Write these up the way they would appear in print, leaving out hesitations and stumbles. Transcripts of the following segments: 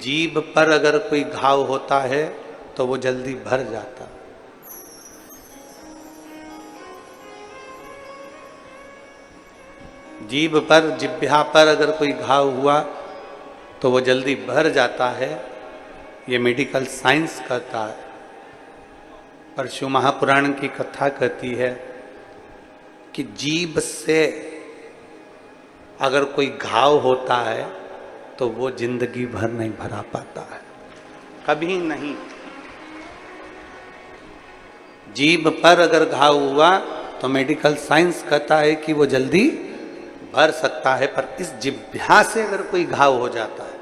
जीभ पर अगर कोई घाव होता है तो वो जल्दी भर जाता। जीभ पर, जिह्वा पर अगर कोई घाव हुआ तो वो जल्दी भर जाता है, ये मेडिकल साइंस कहता है। पर शिव महापुराण की कथा कहती है कि जीभ से अगर कोई घाव होता है तो वो जिंदगी भर नहीं भरा पाता है, कभी नहीं। जीभ पर अगर घाव हुआ तो मेडिकल साइंस कहता है कि वो जल्दी भर सकता है, पर इस जिह्वा से अगर कोई घाव हो जाता है,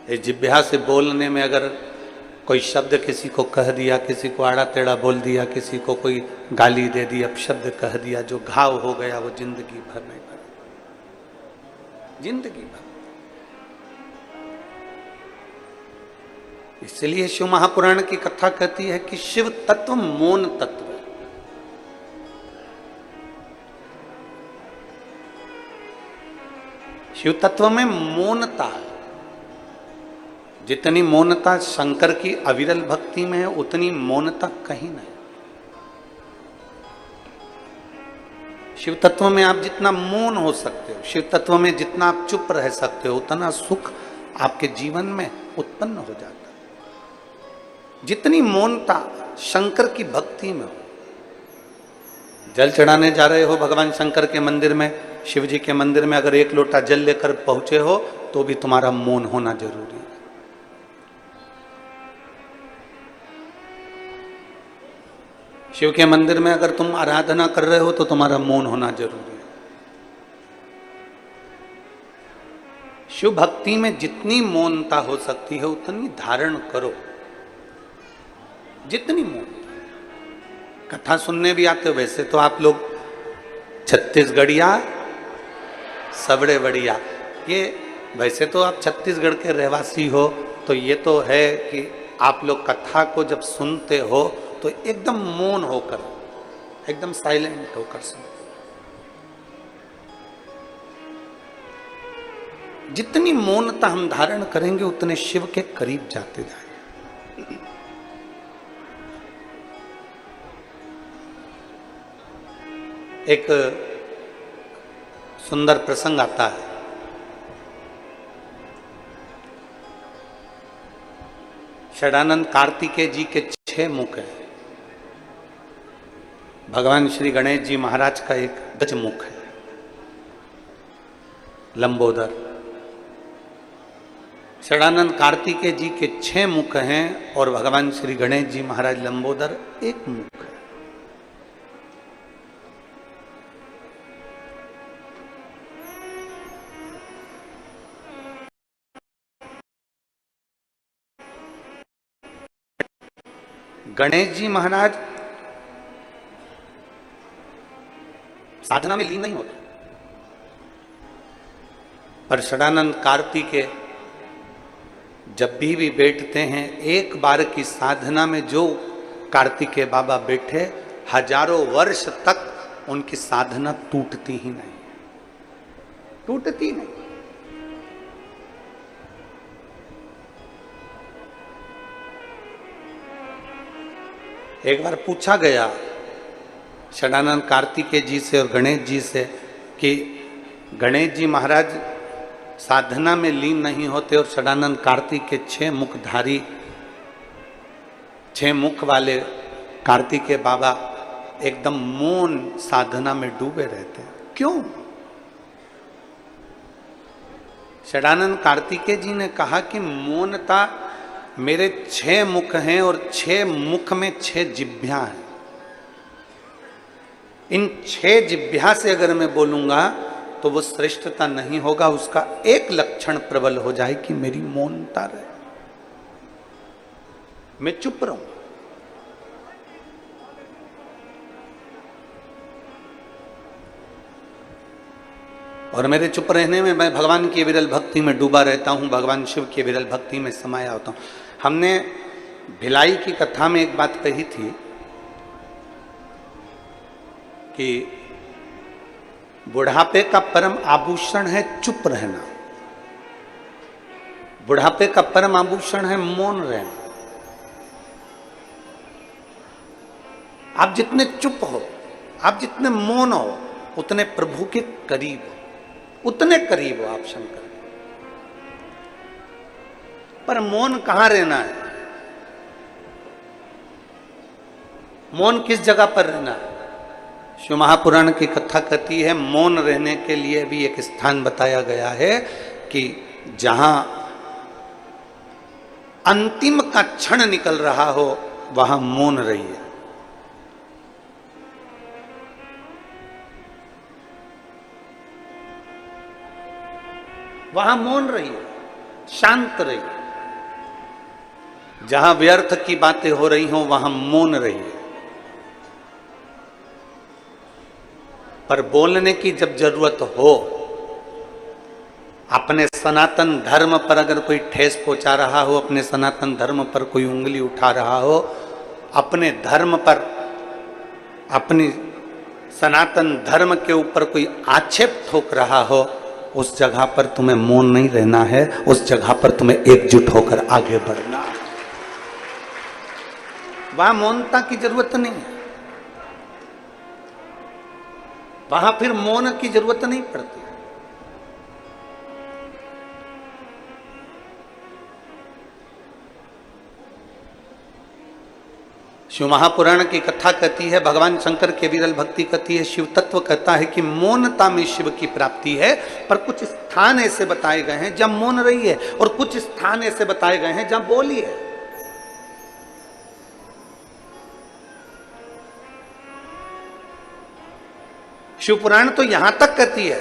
इस जिह्वा से बोलने में अगर कोई शब्द किसी को कह दिया, किसी को आड़ा टेढ़ा बोल दिया, किसी को कोई गाली दे दी, अपशब्द कह दिया, जो घाव हो गया वो जिंदगी भर नहीं भरा, जिंदगी भर। इसलिए शिव महापुराण की कथा कहती है कि शिव तत्व मौन तत्व है। शिव तत्व में मौनता है। जितनी मौनता शंकर की अविरल भक्ति में है, उतनी मौनता कहीं नहीं। शिव तत्व में आप जितना मौन हो सकते हो, शिव तत्व में जितना आप चुप रह सकते हो, उतना सुख आपके जीवन में उत्पन्न हो जाता है। जितनी मौनता शंकर की भक्ति में हो, जल चढ़ाने जा रहे हो भगवान शंकर के मंदिर में, शिव जी के मंदिर में, अगर एक लोटा जल लेकर पहुंचे हो तो भी तुम्हारा मौन होना जरूरी है। शिव के मंदिर में अगर तुम आराधना कर रहे हो तो तुम्हारा मौन होना जरूरी है। शिव भक्ति में जितनी मौनता हो सकती है उतनी धारण करो, जितनी मौनता। कथा सुनने भी आते हो, वैसे तो आप लोग छत्तीसगढ़िया सबड़े बढ़िया, ये वैसे तो आप छत्तीसगढ़ के रहवासी हो, तो ये तो है कि आप लोग कथा को जब सुनते हो तो एकदम मौन होकर, एकदम साइलेंट होकर सुनते। जितनी मौनता हम धारण करेंगे उतने शिव के करीब जाते जाएंगे। एक सुंदर प्रसंग आता है। षडानंद कार्तिकेय जी के 6 मुख हैं। भगवान श्री गणेश जी महाराज का एक गज मुख है, लंबोदर। षडानंद कार्तिकेय जी के 6 मुख हैं और भगवान श्री गणेश जी महाराज लंबोदर एक मुख है। गणेश जी महाराज साधना में लीन नहीं होते, पर षडानंद कार्तिकेय जब भी बैठते हैं, एक बार की साधना में जो कार्तिकेय बाबा बैठे, हजारों वर्ष तक उनकी साधना टूटती ही नहीं, टूटती नहीं। एक बार पूछा गया षडानंद कार्तिकेय जी से और गणेश जी से कि गणेश जी महाराज साधना में लीन नहीं होते और षडानंद कार्तिकेय 6 मुखधारी, 6 मुख वाले कार्तिकेय बाबा एकदम मौन साधना में डूबे रहते हैं, क्यों? षडानंद कार्तिकेय जी ने कहा कि मौनता, मेरे 6 मुख हैं और 6 मुख में 6 जिह्वा हैं। इन 6 जिह्वा से अगर मैं बोलूंगा तो वो श्रेष्ठता नहीं होगा, उसका एक लक्षण प्रबल हो जाए कि मेरी मौनता रहे, मैं चुप रहूं। और मेरे चुप रहने में मैं भगवान की विरल भक्ति में डूबा रहता हूं, भगवान शिव की विरल भक्ति में समाया होता हूं। हमने भिलाई की कथा में एक बात कही थी कि बुढ़ापे का परम आभूषण है चुप रहना। बुढ़ापे का परम आभूषण है मौन रहना। आप जितने चुप हो, आप जितने मौन हो, उतने प्रभु के करीब हो, उतने करीब हो आप शंकर। पर मौन कहां रहना है? मौन किस जगह पर रहना है? शिव महापुराण की कथा कहती है मौन रहने के लिए भी एक स्थान बताया गया है कि जहां अंतिम का क्षण निकल रहा हो वहां मौन रहिए। वहां मौन रहिए, शांत रहिए। जहां व्यर्थ की बातें हो रही हो वहां मौन रहिए। पर बोलने की जब जरूरत हो, अपने सनातन धर्म पर अगर कोई ठेस पहुंचा रहा हो, अपने सनातन धर्म पर कोई उंगली उठा रहा हो, अपने धर्म पर, अपनी सनातन धर्म के ऊपर कोई आक्षेप ठोक रहा हो, उस जगह पर तुम्हें मौन नहीं रहना है, उस जगह पर तुम्हें एकजुट होकर आगे बढ़ना है। वहां मौनता की जरूरत नहीं है, वहां फिर मौन की जरूरत नहीं पड़ती। शिव महापुराण की कथा कहती है, भगवान शंकर की विरल भक्ति कहती है, शिव तत्व कहता है कि मौनता में शिव की प्राप्ति है। पर कुछ स्थान ऐसे बताए गए हैं जब मौन रही है, और कुछ स्थान ऐसे बताए गए हैं जब बोली है। शिव पुराण तो यहां तक कहती है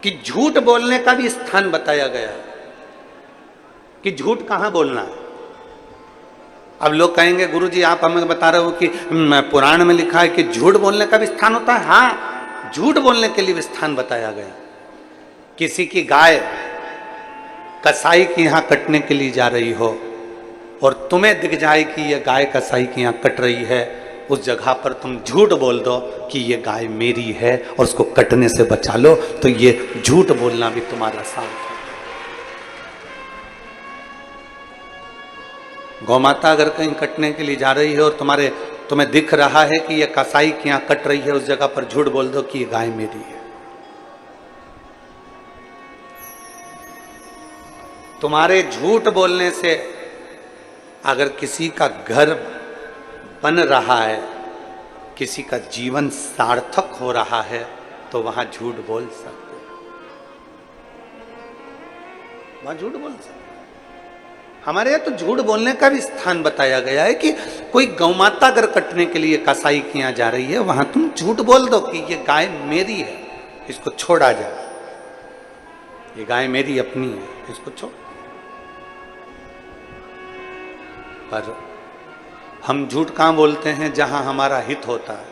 कि झूठ बोलने का भी स्थान बताया गया है कि झूठ कहां बोलना है। अब लोग कहेंगे गुरुजी आप हमें बता रहे हो कि पुराण में लिखा है कि झूठ बोलने का भी स्थान होता है। हाँ, झूठ बोलने के लिए भी स्थान बताया गया। किसी की गाय कसाई के यहां कटने के लिए जा रही हो और तुम्हें दिख जाए कि यह गाय कसाई के यहां कट रही है, उस जगह पर तुम झूठ बोल दो कि ये गाय मेरी है और उसको कटने से बचा लो, तो ये झूठ बोलना भी तुम्हारा साथ है। गौमाता अगर कहीं कटने के लिए जा रही है और तुम्हें दिख रहा है कि ये कसाई के यहाँ कट रही है, उस जगह पर झूठ बोल दो कि ये गाय मेरी है। तुम्हारे झूठ बोलने से अगर किसी का घर बन रहा है, किसी का जीवन सार्थक हो रहा है, तो वहां झूठ बोल सकते हो, वहां झूठ बोल सकते हो। हमारे यहाँ तो झूठ बोलने का भी स्थान बताया गया है कि कोई गौमाता अगर कटने के लिए कसाई के यहाँ जा रही है, वहां तुम झूठ बोल दो कि ये गाय मेरी है, इसको छोड़ा जाए, ये गाय मेरी अपनी है, इसको छोड़। पर हम झूठ कहाँ बोलते हैं जहां हमारा हित होता है।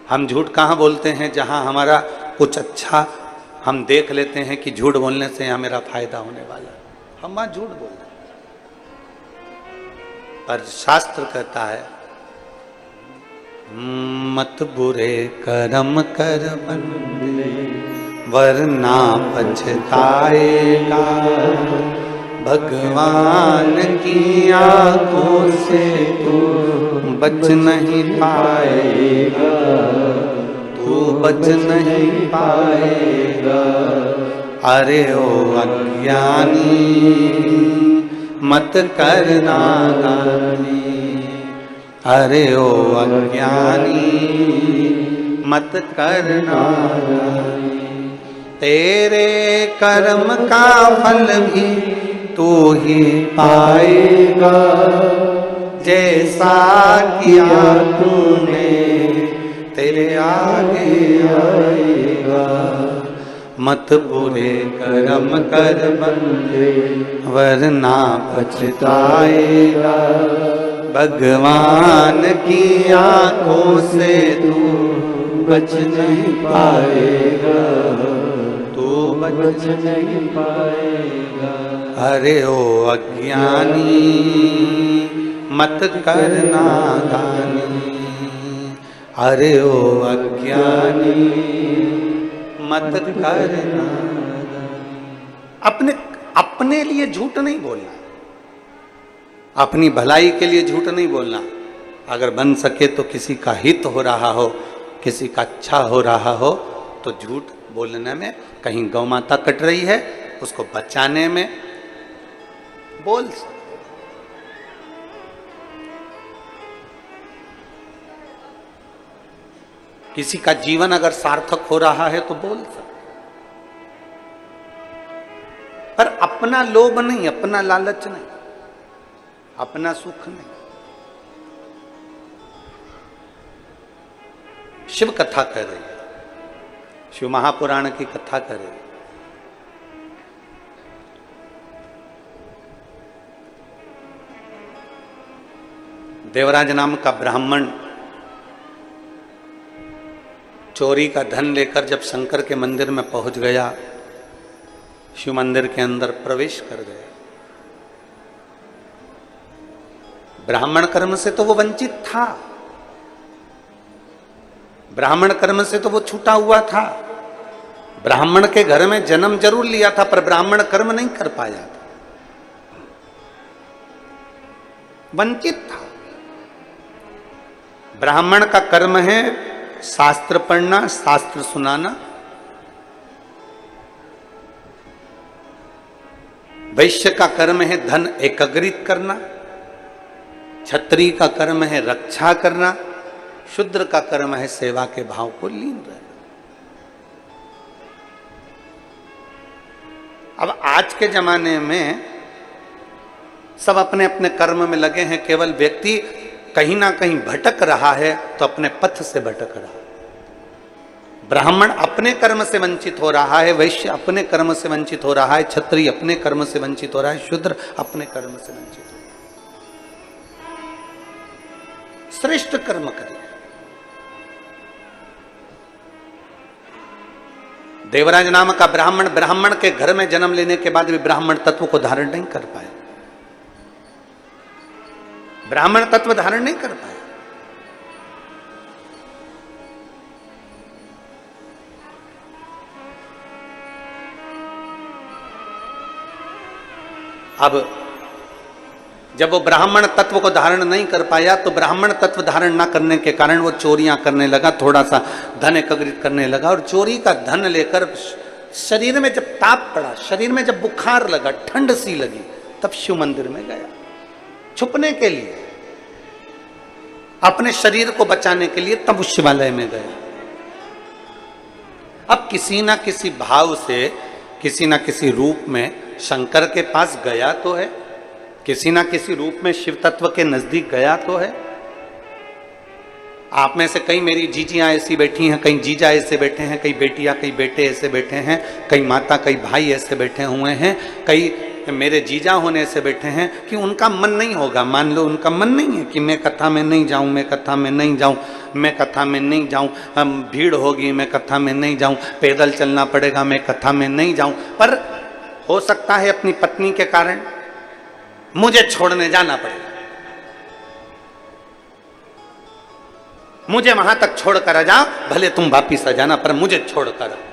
हम झूठ कहाँ बोलते हैं जहां हमारा कुछ अच्छा हम देख लेते हैं कि झूठ बोलने से यहाँ मेरा फायदा होने वाला है, हम वहां झूठ बोल रहे। पर शास्त्र कहता है मत बुरे कर्म कर बंदे वरना पछताएगा, भगवान की आंखों से तू बच नहीं पाएगा, तू बच नहीं पाएगा। अरे ओ अज्ञानी मत करना नादानी, अरे ओ अज्ञानी मत करना नादानी। तेरे कर्म का फल भी तू ही पाएगा, जैसा किया तूने तेरे आगे आएगा। मत बुरे कर्म कर बंदे वरना पछताएगा, भगवान की आंखों से तू बच नहीं पाएगा, तू बच नहीं पाएगा। अरे ओ अज्ञानी मत करना दानी, अरे ओ अज्ञानी मत करना। अपने अपने लिए झूठ नहीं बोलना, अपनी भलाई के लिए झूठ नहीं बोलना। अगर बन सके तो किसी का हित हो रहा हो, किसी का अच्छा हो रहा हो, तो झूठ बोलने में, कहीं गौ माता कट रही है उसको बचाने में बोल सकते। किसी का जीवन अगर सार्थक हो रहा है तो बोल सकते, पर अपना लोभ नहीं, अपना लालच नहीं, अपना सुख नहीं। शिव कथा कर रही है, शिव महापुराण की कथा कर रही है। देवराज नाम का ब्राह्मण चोरी का धन लेकर जब शंकर के मंदिर में पहुंच गया, शिव मंदिर के अंदर प्रवेश कर गया। ब्राह्मण कर्म से तो वो वंचित था, ब्राह्मण कर्म से तो वो छूटा हुआ था, ब्राह्मण के घर में जन्म जरूर लिया था पर ब्राह्मण कर्म नहीं कर पाया था, वंचित था। ब्राह्मण का कर्म है शास्त्र पढ़ना, शास्त्र सुनाना। वैश्य का कर्म है धन एकत्रित करना, क्षत्रिय का कर्म है रक्षा करना, शूद्र का कर्म है सेवा के भाव को लीन रहना। अब आज के जमाने में सब अपने अपने कर्म में लगे हैं, केवल व्यक्ति कहीं ना कहीं भटक रहा है तो अपने पथ से भटक रहा है। ब्राह्मण अपने कर्म से वंचित हो रहा है, वैश्य अपने कर्म से वंचित हो रहा है, क्षत्रिय अपने कर्म से वंचित हो रहा है, शूद्र अपने कर्म से वंचित हो रहा है। श्रेष्ठ कर्म करिए। देवराज नाम का ब्राह्मण के घर में जन्म लेने के बाद भी ब्राह्मण तत्व को धारण नहीं कर पाया, ब्राह्मण तत्व धारण नहीं कर पाया। अब जब वो ब्राह्मण तत्व को धारण नहीं कर पाया तो ब्राह्मण तत्व धारण ना करने के कारण वो चोरियां करने लगा, थोड़ा सा धन एकत्रित करने लगा, और चोरी का धन लेकर शरीर में जब ताप पड़ा, शरीर में जब बुखार लगा, ठंड सी लगी, तब शिव मंदिर में गया छुपने के लिए, अपने शरीर को बचाने के लिए, तब उस शिवालय में गया। अब किसी ना किसी भाव से, किसी ना किसी रूप में शंकर के पास गया तो है, किसी ना किसी रूप में शिव तत्व के नजदीक गया तो है। आप में से कई मेरी जीजियां ऐसी बैठी हैं, कई जीजा ऐसे बैठे हैं, कई बेटियां कई बेटे ऐसे बैठे हैं, कई माता कई भाई ऐसे बैठे हुए हैं, कई मेरे जीजा होने से बैठे हैं कि उनका मन नहीं होगा। मान लो उनका मन नहीं है कि मैं कथा में नहीं जाऊं, मैं कथा में नहीं जाऊं, मैं कथा में नहीं जाऊं, भीड़ होगी मैं कथा में नहीं जाऊं, पैदल चलना पड़ेगा मैं कथा में नहीं जाऊं, पर हो सकता है अपनी पत्नी के कारण मुझे छोड़ने जाना पड़ेगा, मुझे वहां तक छोड़कर आ जाओ, भले तुम वापिस आ जाना पर मुझे छोड़कर आओ।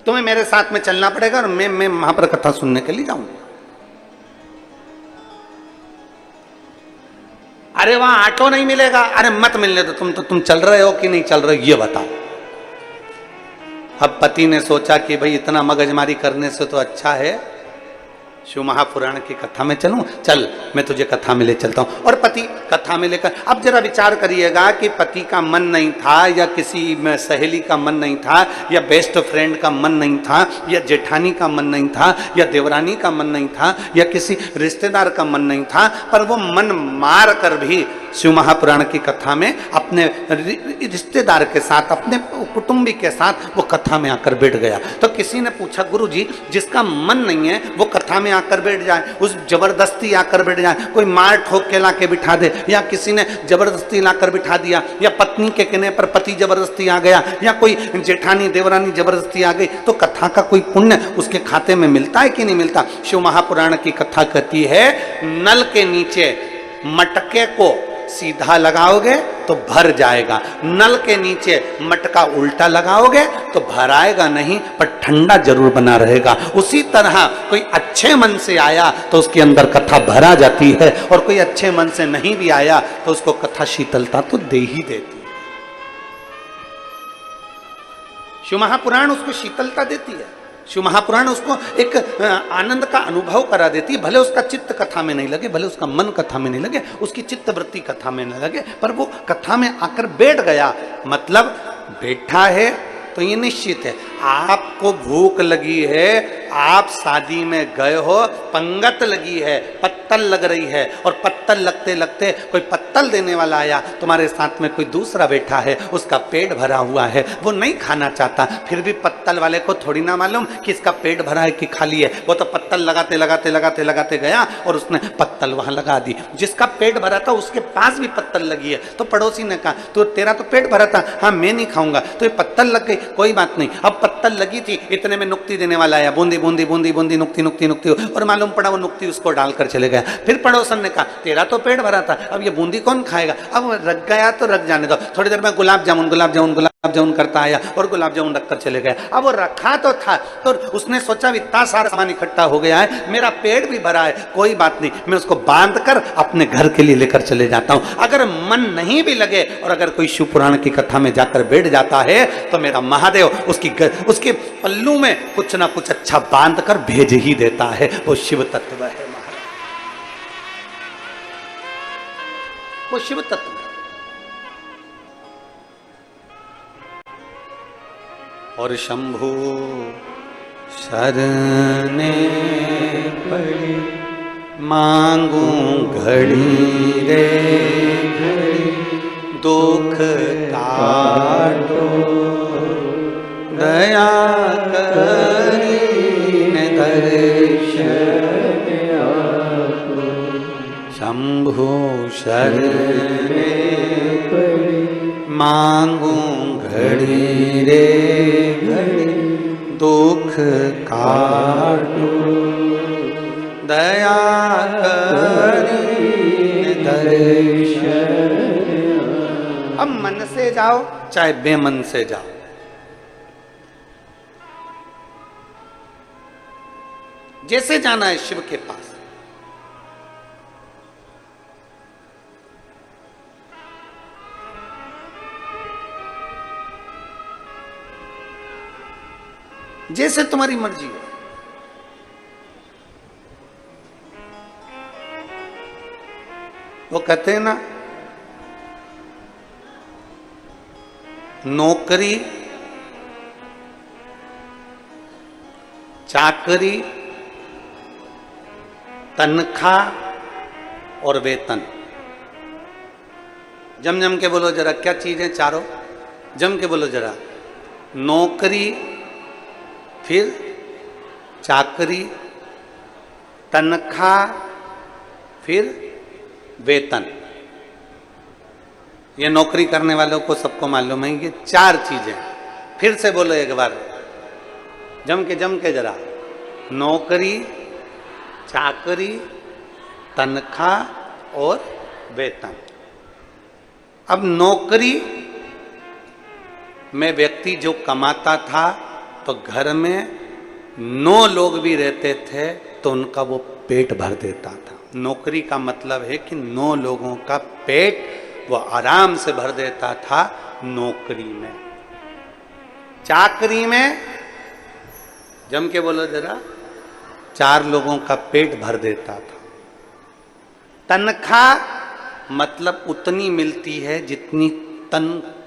तुम्हें मेरे साथ में चलना पड़ेगा और मैं वहां पर कथा सुनने के लिए जाऊंगा। अरे वहां ऑटो नहीं मिलेगा, अरे मत मिलने दो, तुम चल रहे हो कि नहीं चल रहे हो ये बताओ। अब पति ने सोचा कि भाई इतना मगजमारी करने से तो अच्छा है शिव महापुराण की कथा में चलूं, चल मैं तुझे कथा में ले चलता हूं। और पति कथा में लेकर, अब जरा विचार करिएगा कि पति का मन नहीं था, या किसी सहेली का मन नहीं था, या बेस्ट फ्रेंड का मन नहीं था, या जेठानी का मन नहीं था, या देवरानी का मन नहीं था, या किसी रिश्तेदार का मन नहीं था, पर वो मन मार कर भी शिव महापुराण की कथा में अपने रिश्तेदार के साथ, अपने कुटुंबी के साथ वो कथा में आकर बैठ गया। तो किसी ने पूछा, गुरु जी जिसका मन नहीं है वो कथा में आकर बैठ जाए, उस जबरदस्ती आकर बैठ जाए, कोई मार ठोक के लाके बिठा दे, या किसी ने जबरदस्ती लाकर बिठा दिया, या पत्नी के कहने पर पति जबरदस्ती आ गया, या कोई जेठानी देवरानी जबरदस्ती आ गई, तो कथा का कोई पुण्य उसके खाते में मिलता है कि नहीं मिलता? शिव महापुराण की कथा कहती है, नल के नीचे मटके को सीधा लगाओगे तो भर जाएगा। नल के नीचे मटका उल्टा लगाओगे तो भर आएगा नहीं, पर ठंडा जरूर बना रहेगा। उसी तरह कोई अच्छे मन से आया तो उसके अंदर कथा भरा जाती है, और कोई अच्छे मन से नहीं भी आया तो उसको कथा शीतलता तो दे ही देती है। शिव महापुराण उसको शीतलता देती है। शिव महापुराण उसको एक आनंद का अनुभव करा देती है। भले उसका चित्त कथा में नहीं लगे, भले उसका मन कथा में नहीं लगे, उसकी चित्त वृत्ति कथा में नहीं लगे, पर वो कथा में आकर बैठ गया। मतलब बैठा है तो ये निश्चित है। आपको भूख लगी है, आप शादी में गए हो, पंगत लगी है, पत्तल लग रही है, और पत्तल लगते लगते कोई पत्तल देने वाला आया, तुम्हारे साथ में कोई दूसरा बैठा है, उसका पेट भरा हुआ है, वो नहीं खाना चाहता, फिर भी पत्तल वाले को थोड़ी ना मालूम कि इसका पेट भरा है कि खाली है। वो तो पत्तल लगाते लगाते लगाते लगाते गया और उसने पत्तल वहां लगा दी। जिसका पेट भरा था उसके पास भी पत्तल लगी है, तो पड़ोसी ने कहा तो तेरा तो पेट भरा था, हाँ मैं नहीं खाऊंगा, तो ये पत्तल लग गई, कोई बात नहीं। अब पत्तल लगी थी, इतने में नुक्ति देने वाला आया, बूंदी बूंदी बूंदी बूंदी नुक्ति नुक्ति नुक्ति, और मालूम पड़ा वो नुक्ति उसको डालकर चले गया। फिर पड़ोसन ने कहा तेरा तो पेट भरा था, अब ये बूंदी कौन खाएगा, अब रख गया तो रख जाने दो। थोड़ी देर में गुलाब जामुन गुलाब जामुन गुलाब जामुन करता आया और गुलाब जामुन रखकर चले गया। अब वो रखा तो था, तो उसने सोचा इतना सारा सामान इकट्ठा हो गया है, मेरा पेट भी भरा है, कोई बात नहीं, मैं उसको बांध कर अपने घर के लिए लेकर चले जाता हूं। अगर मन नहीं भी लगे और अगर कोई शिव पुराण की कथा में जाकर बैठ जाता है तो मेरा महादेव उसके पल्लू में कुछ ना कुछ अच्छा बांध कर भेज ही देता है। वो शिव तत्व है महाराज, वो शिव तत्व है। और शंभु शरणे पड़ी मांगू घड़ी रे घड़ी, दुख काटो दया करीन दर्शन आपको। शंभु शरणे पड़ी मांगू घड़ी रे घड़ी, दुख काटो दया करीन दर्शन। अब मन से जाओ चाहे बेमन से जाओ, जैसे जाना है शिव के पास। जैसे तुम्हारी मर्जी हो। वो कहते हैं ना, नौकरी चाकरी तनख्वाह और वेतन। जम जम के बोलो जरा, क्या चीजें चारों, जम के बोलो जरा। नौकरी, फिर चाकरी, तनख्वाह, फिर वेतन। ये नौकरी करने वालों को सबको मालूम है, ये चार चीजें। फिर से बोलो एक बार, जम के जरा। नौकरी, चाकरी, तनख्वाह और वेतन। अब नौकरी में व्यक्ति जो कमाता था तो घर में 9 लोग भी रहते थे तो उनका वो पेट भर देता था। नौकरी का मतलब है कि 9 लोगों का पेट वो आराम से भर देता था नौकरी में। चाकरी में, जम के बोलो जरा, 4 लोगों का पेट भर देता था। तनख्वाह मतलब उतनी मिलती है जितनी तन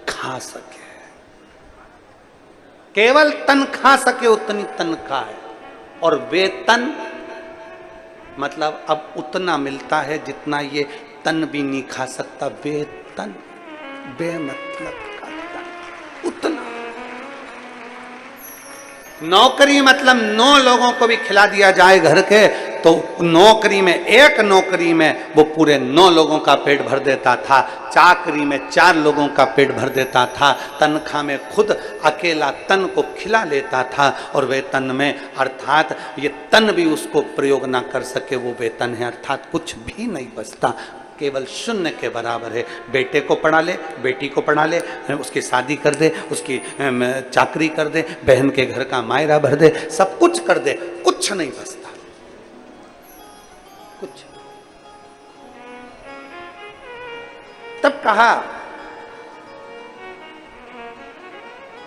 खा सके, केवल तन खा सके उतनी तनख्वाह है। और वेतन मतलब अब उतना मिलता है जितना ये तन भी नहीं खा सकता। वेतन बेमतलब का तन, उतना। नौकरी मतलब 9 लोगों को भी खिला दिया जाए घर के, तो नौकरी में, एक नौकरी में वो पूरे 9 लोगों का पेट भर देता था। चाकरी में 4 लोगों का पेट भर देता था। तनख्वाह में खुद अकेला तन को खिला लेता था। और वेतन में अर्थात ये तन भी उसको प्रयोग ना कर सके वो वेतन है, अर्थात कुछ भी नहीं बचता। केवल शून्य के बराबर है। बेटे को पढ़ा ले, बेटी को पढ़ा ले, उसकी शादी कर दे, उसकी चाकरी कर दे, बहन के घर का मायरा भर दे, सब कुछ कर दे, कुछ नहीं बचता, कुछ। तब कहा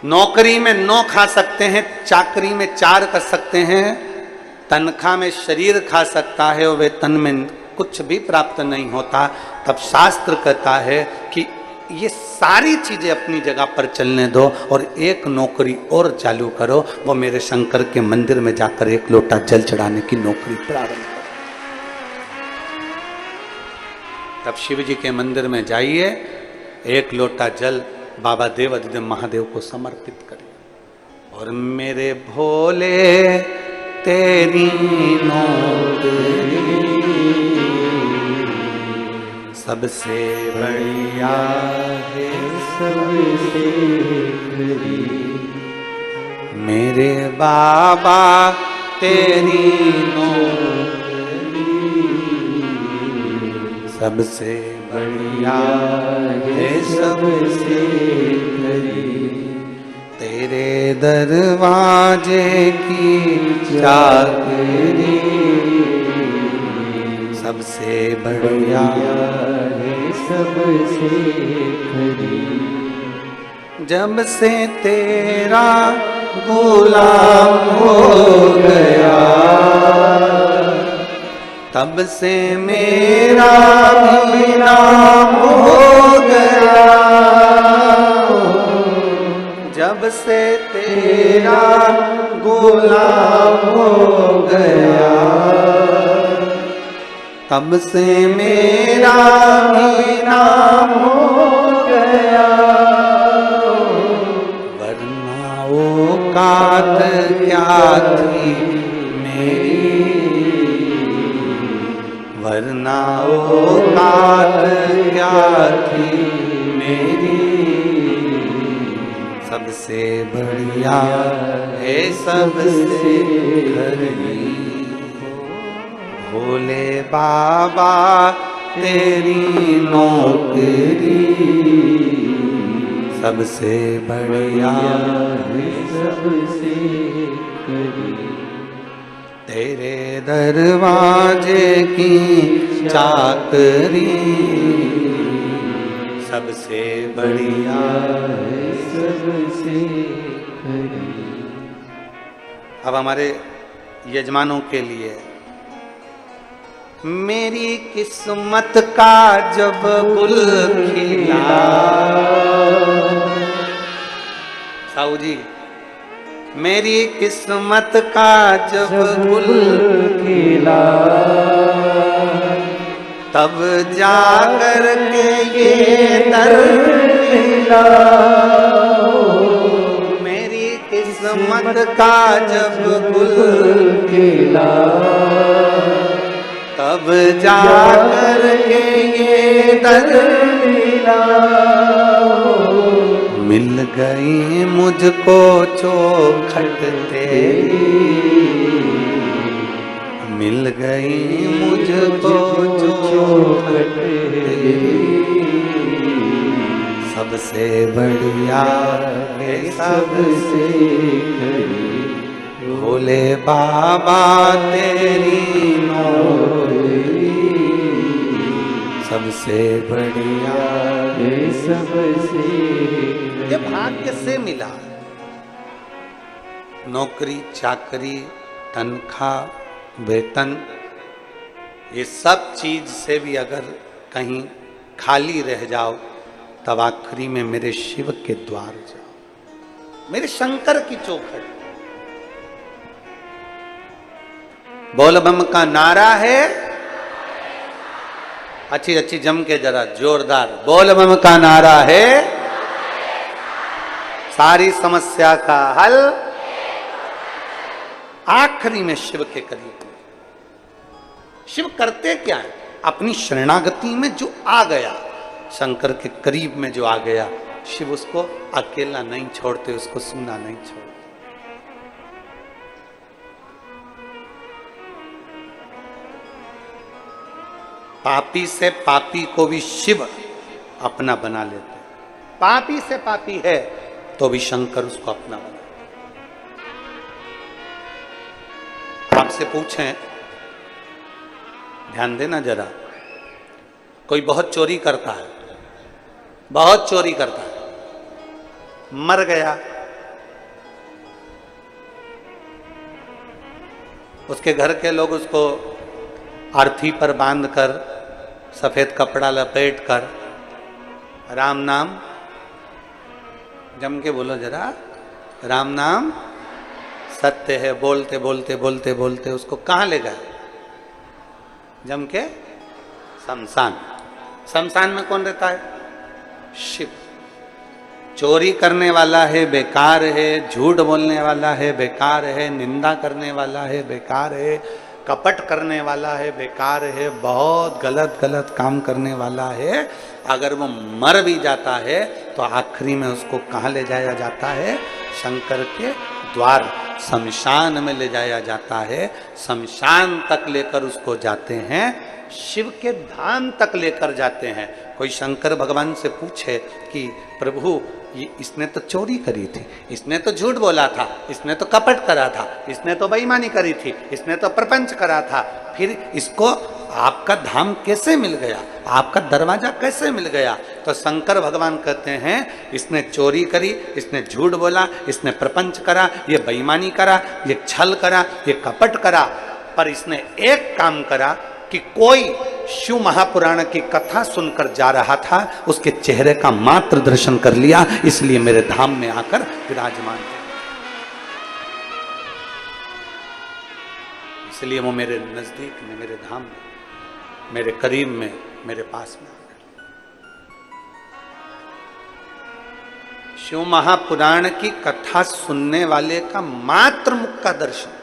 नौकरी में 9 खा सकते हैं, चाकरी में 4 कर सकते हैं, तनख्वाह में शरीर खा सकता है और वेतन में कुछ भी प्राप्त नहीं होता। तब शास्त्र कहता है कि ये सारी चीजें अपनी जगह पर चलने दो और एक नौकरी और चालू करो, वो मेरे शंकर के मंदिर में जाकर 1 लोटा जल चढ़ाने की नौकरी प्रारंभ करो। तब शिव जी के मंदिर में जाइए, 1 लोटा जल बाबा देव अधिदेव महादेव को समर्पित करिए और मेरे भोले तेरी नौकरी सबसे बढ़िया है, सबसे बढ़िया मेरे बाबा तेरी नौकरी सबसे बढ़िया है, सबसे बढ़िया तेरे दरवाजे की चाकरी सबसे बढ़िया है, सबसे बढ़िया जब से तेरा गुलाम हो गया तब से मेरा भी नाम हो गया, जब से तेरा गुलाम हो गया तब से मेरा भी नाम हो गया, वरना औकात क्या थी मेरी, वरना औकात क्या थी मेरी, सबसे बढ़िया है, सबसे बढ़िया भोले बाबा तेरी नौकरी सबसे बढ़िया है, सबसे बढ़िया तेरे दरवाजे की चाकरी सबसे बढ़िया है, सबसे बढ़िया। अब हमारे यजमानों के लिए मेरी किस्मत का जब गुल खिला, साहू जी मेरी किस्मत का जब गुल खिला तब जाकर के ये दर मिला, मेरी किस्मत का जब गुल खिला तब जाकर के ये दर मिला, मिल गई मुझको चौखट तेरी, मिल गई मुझको चौखट तेरी, सबसे बढ़िया है, सबसे बढ़िया भोले बाबा तेरी नौकरी सबसे बढ़िया है, सबसे ये भाग्य से मिला। नौकरी चाकरी तनख्वाह वेतन ये सब चीज से भी अगर कहीं खाली रह जाओ तब आखिरी में मेरे शिव के द्वार जाओ, मेरे शंकर की चौखट। बोल बम का नारा है, अच्छी अच्छी जम के जरा जोरदार बोल बम का नारा है, सारी समस्या का हल आखिरी में शिव के करीब। शिव करते क्या है? अपनी शरणागति में जो आ गया, शंकर के करीब में जो आ गया, शिव उसको अकेला नहीं छोड़ते, उसको सुना नहीं छोड़ते। पापी से पापी को भी शिव अपना बना लेते हैं। पापी से पापी है तो भी शंकर उसको अपना बना। आपसे पूछें, ध्यान देना जरा, कोई बहुत चोरी करता है, बहुत चोरी करता है, मर गया, उसके घर के लोग उसको अर्थी पर बांधकर सफेद कपड़ा लपेट कर राम नाम, जम के बोलो जरा, राम नाम सत्य है, बोलते बोलते बोलते बोलते उसको कहां ले गए? जम के शमशान। शमशान में कौन रहता है? शिव। चोरी करने वाला है बेकार है, झूठ बोलने वाला है बेकार है, निंदा करने वाला है बेकार है, कपट करने वाला है बेकार है, बहुत गलत गलत काम करने वाला है। अगर वो मर भी जाता है तो आखिरी में उसको कहाँ ले जाया जाता है? शंकर के द्वार शमशान में ले जाया जाता है। शमशान तक लेकर उसको जाते हैं, शिव के धाम तक लेकर जाते हैं। कोई शंकर भगवान से पूछे कि प्रभु ये इसने तो चोरी करी थी, इसने तो झूठ बोला था, इसने तो कपट करा था, इसने तो बेईमानी करी थी, इसने तो प्रपंच करा था, फिर इसको आपका धाम कैसे मिल गया, आपका दरवाजा कैसे मिल गया? तो शंकर भगवान कहते हैं इसने चोरी करी, इसने झूठ बोला, इसने प्रपंच करा, ये बेईमानी करा, ये छल करा, ये कपट करा, पर इसने एक काम करा कि कोई शिव महापुराण की कथा सुनकर जा रहा था, उसके चेहरे का मात्र दर्शन कर लिया, इसलिए मेरे धाम में आकर विराजमान है। इसलिए वो मेरे नजदीक में, मेरे धाम में, मेरे करीब में, मेरे पास में। शिव महापुराण की कथा सुनने वाले का मात्र मुख का दर्शन।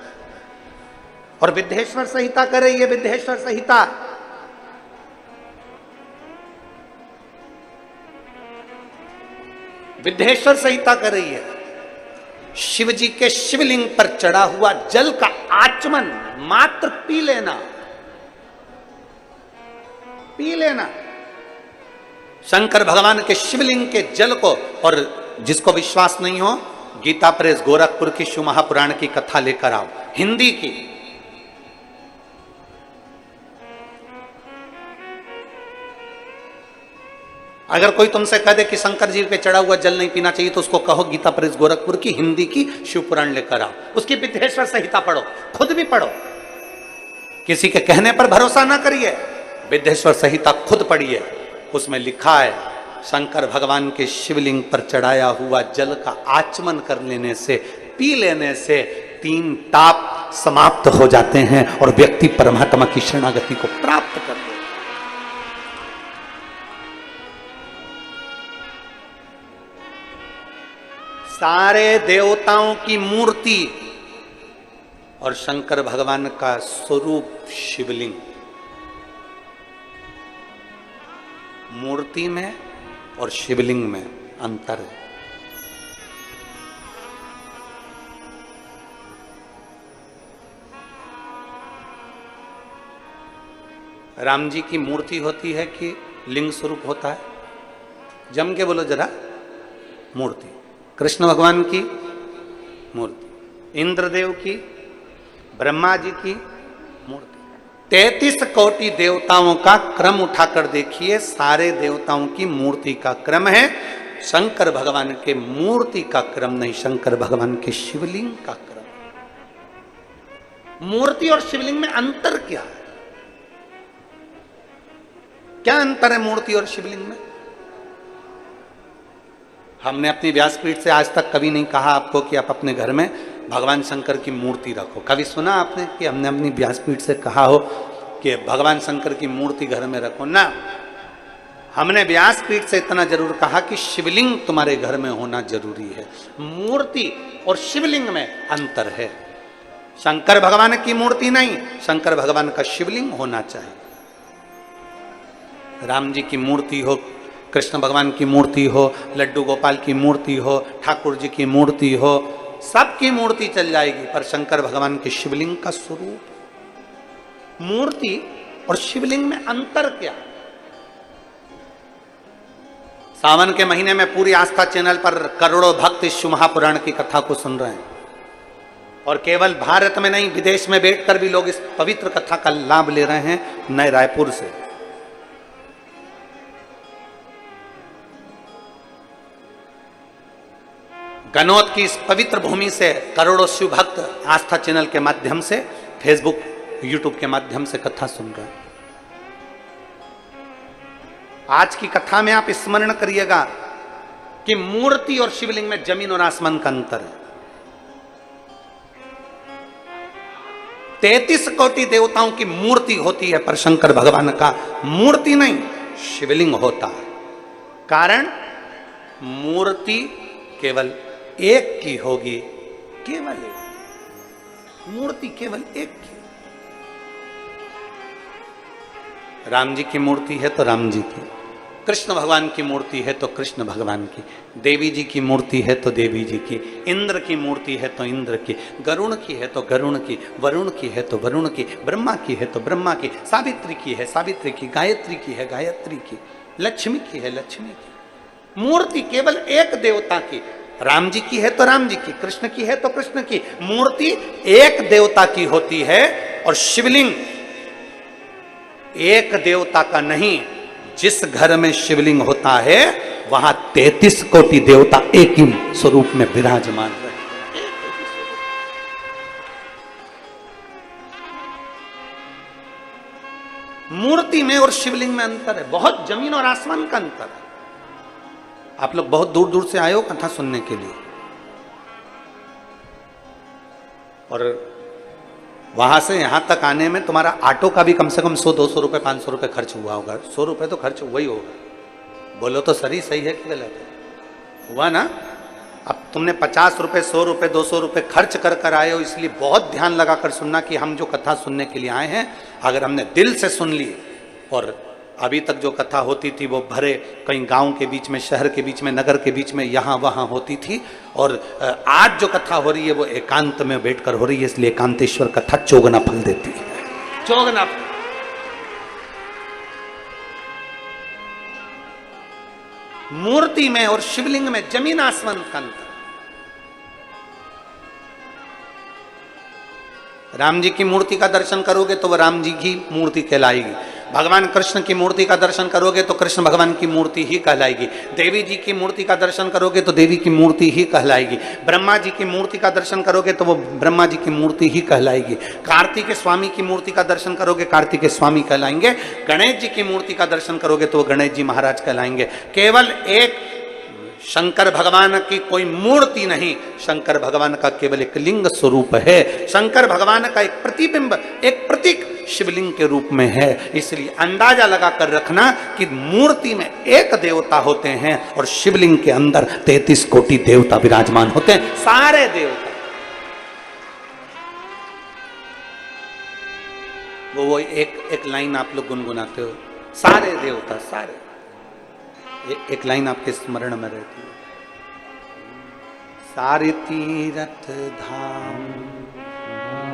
और विद्येश्वर संहिता कर रही है, विद्येश्वर संहिता, विद्येश्वर संहिता कर रही है। शिव जी के शिवलिंग पर चढ़ा हुआ जल का आचमन मात्र पी लेना, पी लेना शंकर भगवान के शिवलिंग के जल को। और जिसको विश्वास नहीं हो, गीता प्रेस गोरखपुर की शिव महापुराण की कथा लेकर आओ, हिंदी की। अगर कोई तुमसे कह दे कि शंकर जी पे चढ़ा हुआ जल नहीं पीना चाहिए, तो उसको कहो गीता प्रेस गोरखपुर की हिंदी की शिव पुराण लेकर आओ, उसकी विद्येश्वर संहिता पढ़ो, खुद भी पढ़ो, किसी के कहने पर भरोसा ना करिए, विद्येश्वर संहिता खुद पढ़िए। उसमें लिखा है शंकर भगवान के शिवलिंग पर चढ़ाया हुआ जल का आचमन कर लेने से, पी लेने से 3 ताप समाप्त हो जाते हैं और व्यक्ति परमात्मा की शरणागति को प्राप्त कर ले। सारे देवताओं की मूर्ति और शंकर भगवान का स्वरूप शिवलिंग, मूर्ति में और शिवलिंग में अंतर है। राम जी की मूर्ति होती है कि लिंग स्वरूप होता है? जम के बोलो जरा, मूर्ति। कृष्ण भगवान की मूर्ति, इंद्रदेव की, ब्रह्मा जी की मूर्ति। 33 कोटि देवताओं का क्रम उठाकर देखिए, सारे देवताओं की मूर्ति का क्रम है, शंकर भगवान के मूर्ति का क्रम नहीं, शंकर भगवान के शिवलिंग का क्रम। मूर्ति और शिवलिंग में अंतर क्या है? क्या अंतर है मूर्ति और शिवलिंग में? हमने अपनी व्यासपीठ से आज तक कभी नहीं कहा आपको कि आप अपने घर में भगवान शंकर की मूर्ति रखो। कभी सुना आपने कि हमने अपनी व्यासपीठ से कहा हो कि भगवान शंकर की मूर्ति घर में रखो? ना, हमने व्यासपीठ से इतना जरूर कहा कि शिवलिंग तुम्हारे घर में होना जरूरी है। मूर्ति और शिवलिंग में अंतर है। शंकर भगवान की मूर्ति नहीं, शंकर भगवान का शिवलिंग होना चाहिए। राम जी की मूर्ति हो, कृष्ण भगवान की मूर्ति हो, लड्डू गोपाल की मूर्ति हो, ठाकुर जी की मूर्ति हो, सबकी मूर्ति चल जाएगी, पर शंकर भगवान के शिवलिंग का स्वरूप। मूर्ति और शिवलिंग में अंतर क्या? सावन के महीने में पूरी आस्था चैनल पर करोड़ों भक्त इस शिव महापुराण की कथा को सुन रहे हैं, और केवल भारत में नहीं, विदेश में बैठकर भी लोग इस पवित्र कथा का लाभ ले रहे हैं, नए रायपुर से। गनौत की इस पवित्र भूमि से करोड़ों शिव भक्त आस्था चैनल के माध्यम से, फेसबुक, यूट्यूब के माध्यम से कथा सुन रहे हैं। आज की कथा में आप स्मरण करिएगा कि मूर्ति और शिवलिंग में जमीन और आसमान का अंतर है। 33 कोटि देवताओं की मूर्ति होती है, पर शंकर भगवान का मूर्ति नहीं, शिवलिंग होता है। कारण मूर्ति केवल एक की होगी, केवल एक मूर्ति, केवल एक की। राम जी की मूर्ति है तो राम जी की, कृष्ण भगवान की मूर्ति है तो कृष्ण भगवान की, देवी जी की मूर्ति है तो देवी जी की, इंद्र की मूर्ति है तो इंद्र की, गरुण की है तो गरुण की, वरुण की है तो वरुण की, ब्रह्मा की है तो ब्रह्मा की, सावित्री की है सावित्री की, गायत्री की है गायत्री की, लक्ष्मी की है लक्ष्मी की। मूर्ति केवल एक देवता की, राम जी की है तो राम जी की, कृष्ण की है तो कृष्ण की। मूर्ति एक देवता की होती है, और शिवलिंग एक देवता का नहीं। जिस घर में शिवलिंग होता है वहां 33 कोटि देवता एक ही स्वरूप में विराजमान रहे। मूर्ति में और शिवलिंग में अंतर है, बहुत जमीन और आसमान का अंतर है। आप लोग बहुत दूर दूर से आए हो कथा सुनने के लिए, और वहां से यहां तक आने में तुम्हारा ऑटो का भी कम से कम 100-200 रुपए 500 रुपए खर्च हुआ होगा। 100 रुपए तो खर्च हुआ ही होगा। बोलो तो सही है कि गलत है? हुआ ना? अब तुमने 50 रुपए 100 रुपए 200 रुपए खर्च कर आए हो, इसलिए बहुत ध्यान लगाकर सुनना कि हम जो कथा सुनने के लिए आए हैं, अगर हमने दिल से सुन ली, और अभी तक जो कथा होती थी वो भरे कहीं गांव के बीच में, शहर के बीच में, नगर के बीच में, यहाँ वहाँ होती थी, और आज जो कथा हो रही है वो एकांत में बैठकर हो रही है, इसलिए एकांतेश्वर कथा चौगुना फल देती है, चौगुना फल। मूर्ति में और शिवलिंग में जमीन आसमान का अंतर। राम जी की मूर्ति का दर्शन करोगे तो वह राम जी की मूर्ति कहलाएगी। भगवान कृष्ण की मूर्ति का दर्शन करोगे तो कृष्ण भगवान की मूर्ति ही कहलाएगी। देवी जी की मूर्ति का दर्शन करोगे तो देवी की मूर्ति ही कहलाएगी। ब्रह्मा जी की मूर्ति का दर्शन करोगे तो वो ब्रह्मा जी की मूर्ति ही कहलाएगी। कार्तिक स्वामी की मूर्ति का दर्शन करोगे, कार्तिक स्वामी कहलाएंगे। गणेश जी की मूर्ति का दर्शन करोगे तो वो गणेश जी महाराज कहलाएंगे। केवल एक शंकर भगवान की कोई मूर्ति नहीं, शंकर भगवान का केवल एक लिंग स्वरूप है। शंकर भगवान का एक प्रतिबिंब, एक प्रतीक शिवलिंग के रूप में है। इसलिए अंदाजा लगाकर रखना कि मूर्ति में एक देवता होते हैं और शिवलिंग के अंदर 33 कोटि देवता विराजमान होते हैं, सारे देवता। वो एक लाइन आप लोग गुनगुनाते हो, सारे देवता, सारे। एक लाइन आपके स्मरण में रहती है, सारे तीर्थ धाम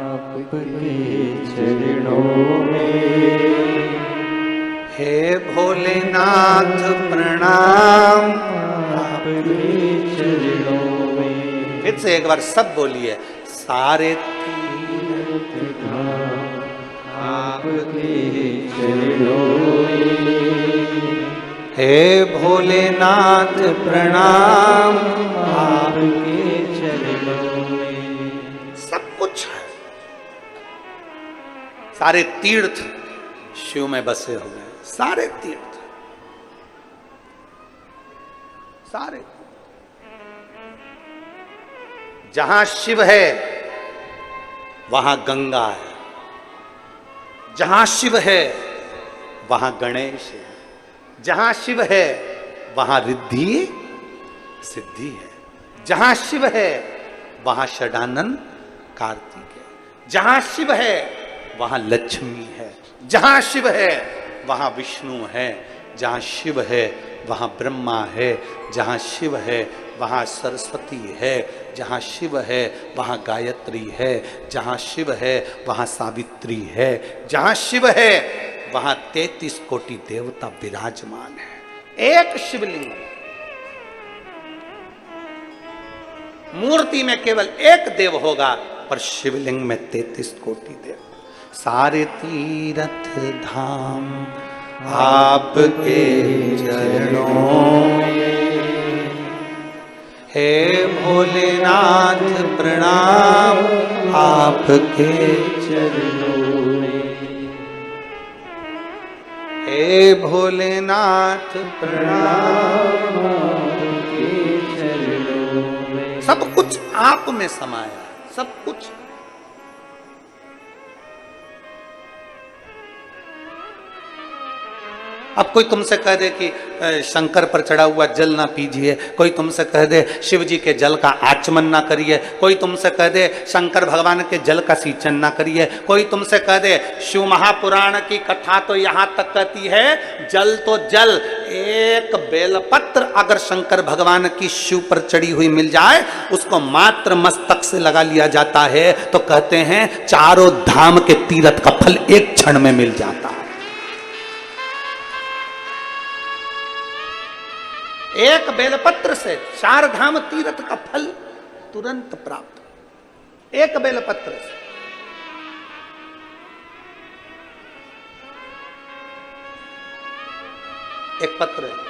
आपके चरणों में, हे भोलेनाथ प्रणाम आपके चरणों में। फिर से एक बार सब बोलिए, सारे तीर्थ धाम आपके चरणों में, हे भोलेनाथ प्रणाम आपके चरणों में। सब कुछ है, सारे तीर्थ शिव में बसे हुए, सारे तीर्थ, सारे। जहां शिव है वहां गंगा है, जहां शिव है वहां गणेश है, जहां शिव है वहां रिद्धि सिद्धि है, जहां शिव है वहां षडानन कार्तिक है, जहां शिव है वहां लक्ष्मी है, जहां शिव है वहां विष्णु है, जहां शिव है वहां ब्रह्मा है, जहां शिव है वहां सरस्वती है, जहां शिव है वहां गायत्री है, जहां शिव है वहां सावित्री है, जहां शिव है वहां 33 कोटि देवता विराजमान है। एक शिवलिंग में, मूर्ति में केवल एक देव होगा, पर शिवलिंग में 33 कोटि देव। सारे तीर्थ धाम आपके चरणों में, हे भोलेनाथ प्रणाम आपके चरणों में, हे भोलेनाथ प्रणाम आपके चरणों में। सब कुछ आप में समाया, सब कुछ। अब कोई तुमसे कह दे कि शंकर पर चढ़ा हुआ जल ना पीजिए, कोई तुमसे कह दे शिव जी के जल का आचमन ना करिए, कोई तुमसे कह दे शंकर भगवान के जल का सींचन ना करिए, कोई तुमसे कह दे शिव महापुराण की कथा तो यहाँ तक कहती है जल तो जल, एक बेलपत्र अगर शंकर भगवान की शिव पर चढ़ी हुई मिल जाए, उसको मात्र मस्तक से लगा लिया जाता है, तो कहते हैं चारों धाम के तीर्थ का फल एक क्षण में मिल जाता है। एक बेलपत्र से 4 धाम तीर्थ का फल तुरंत प्राप्त, एक बेलपत्र से। एक पत्र है,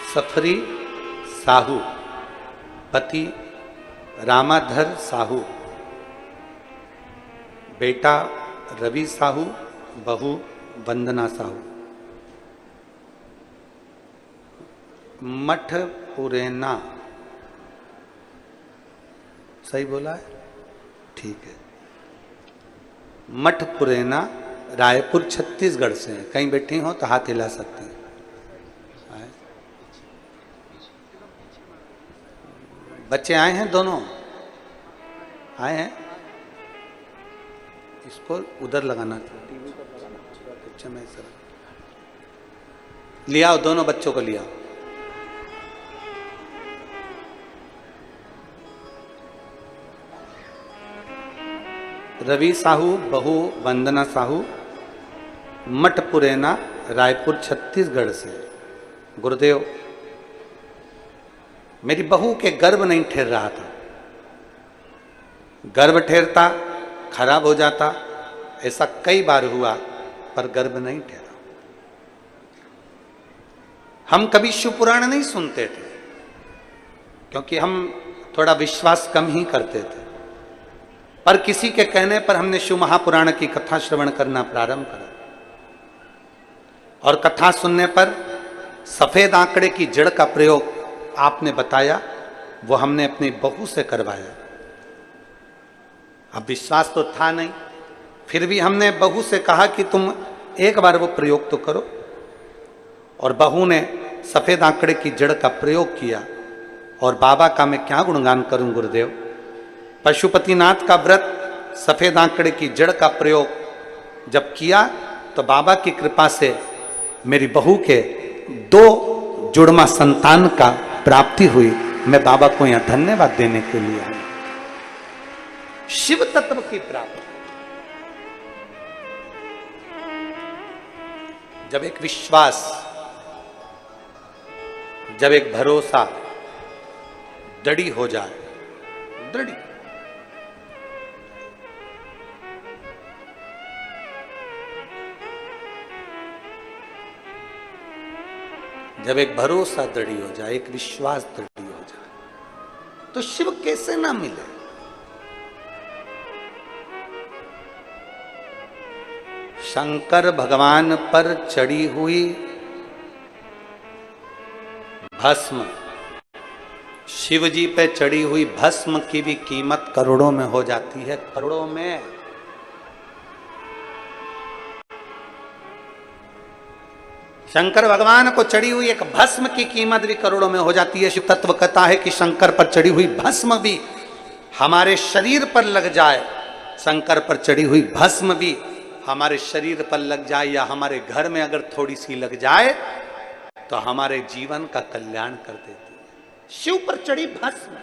सफरी साहू, पति रामाधर साहू, बेटा रवि साहू, बहू वंदना साहू, मठ पुरेना, सही बोला है? ठीक है। मठ पुरेना रायपुर छत्तीसगढ़ से हैं। कहीं बैठी हो तो हाथ हिला सकते हैं। बच्चे आए हैं, दोनों आए हैं। इसको उधर लगाना था, टीवी पर लगाना। अच्छा, मैं सर लिया आओ, दोनों बच्चों को लिया। रवि साहू, बहू वंदना साहू, मठ पुरेना रायपुर छत्तीसगढ़ से। गुरुदेव, मेरी बहू के गर्भ नहीं ठहर रहा था, गर्भ ठहरता खराब हो जाता, ऐसा कई बार हुआ, पर गर्भ नहीं ठहरा। हम कभी शिव पुराण नहीं सुनते थे, क्योंकि हम थोड़ा विश्वास कम ही करते थे, पर किसी के कहने पर हमने शिव महापुराण की कथा श्रवण करना प्रारंभ करा। और कथा सुनने पर सफेद आंकड़े की जड़ का प्रयोग आपने बताया, वो हमने अपनी बहू से करवाया। अब विश्वास तो था नहीं, फिर भी हमने बहू से कहा कि तुम एक बार वो प्रयोग तो करो। और बहू ने सफेद आंकड़े की जड़ का प्रयोग किया। और बाबा का मैं क्या गुणगान करूं गुरुदेव। पशुपतिनाथ का व्रत, सफेद आंकड़े की जड़ का प्रयोग जब किया, तो बाबा की कृपा से मेरी बहू के 2 जुड़वा संतान का प्राप्ति हुई। मैं बाबा को यहां धन्यवाद देने के लिए आया। शिव तत्व की प्राप्ति, जब एक विश्वास, जब एक भरोसा दृढ़ हो जाए, दृढ़, जब एक भरोसा दृढ़ हो जाए, एक विश्वास दृढ़ हो जाए, तो शिव कैसे ना मिले। शंकर भगवान पर चढ़ी हुई भस्म, शिव जी पे चढ़ी हुई भस्म की भी कीमत करोड़ों में हो जाती है, करोड़ों में। शंकर भगवान को चढ़ी हुई एक भस्म की कीमत भी करोड़ों में हो जाती है। शिव तत्व कहता है कि शंकर पर चढ़ी हुई भस्म भी हमारे शरीर पर लग जाए, शंकर पर चढ़ी हुई भस्म भी हमारे शरीर पर लग जाए या हमारे घर में अगर थोड़ी सी लग जाए तो हमारे जीवन का कल्याण कर देती है। शिव पर चढ़ी भस्म,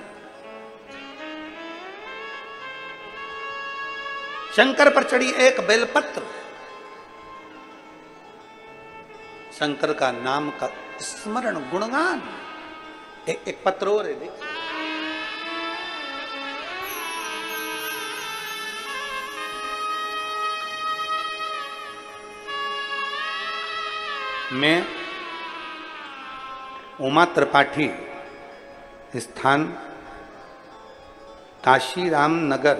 शंकर पर चढ़ी एक बेलपत्र, शंकर का नाम का स्मरण गुणगान। एक पत्र और है, देखिए मैं उमा त्रिपाठी, स्थान काशीराम नगर,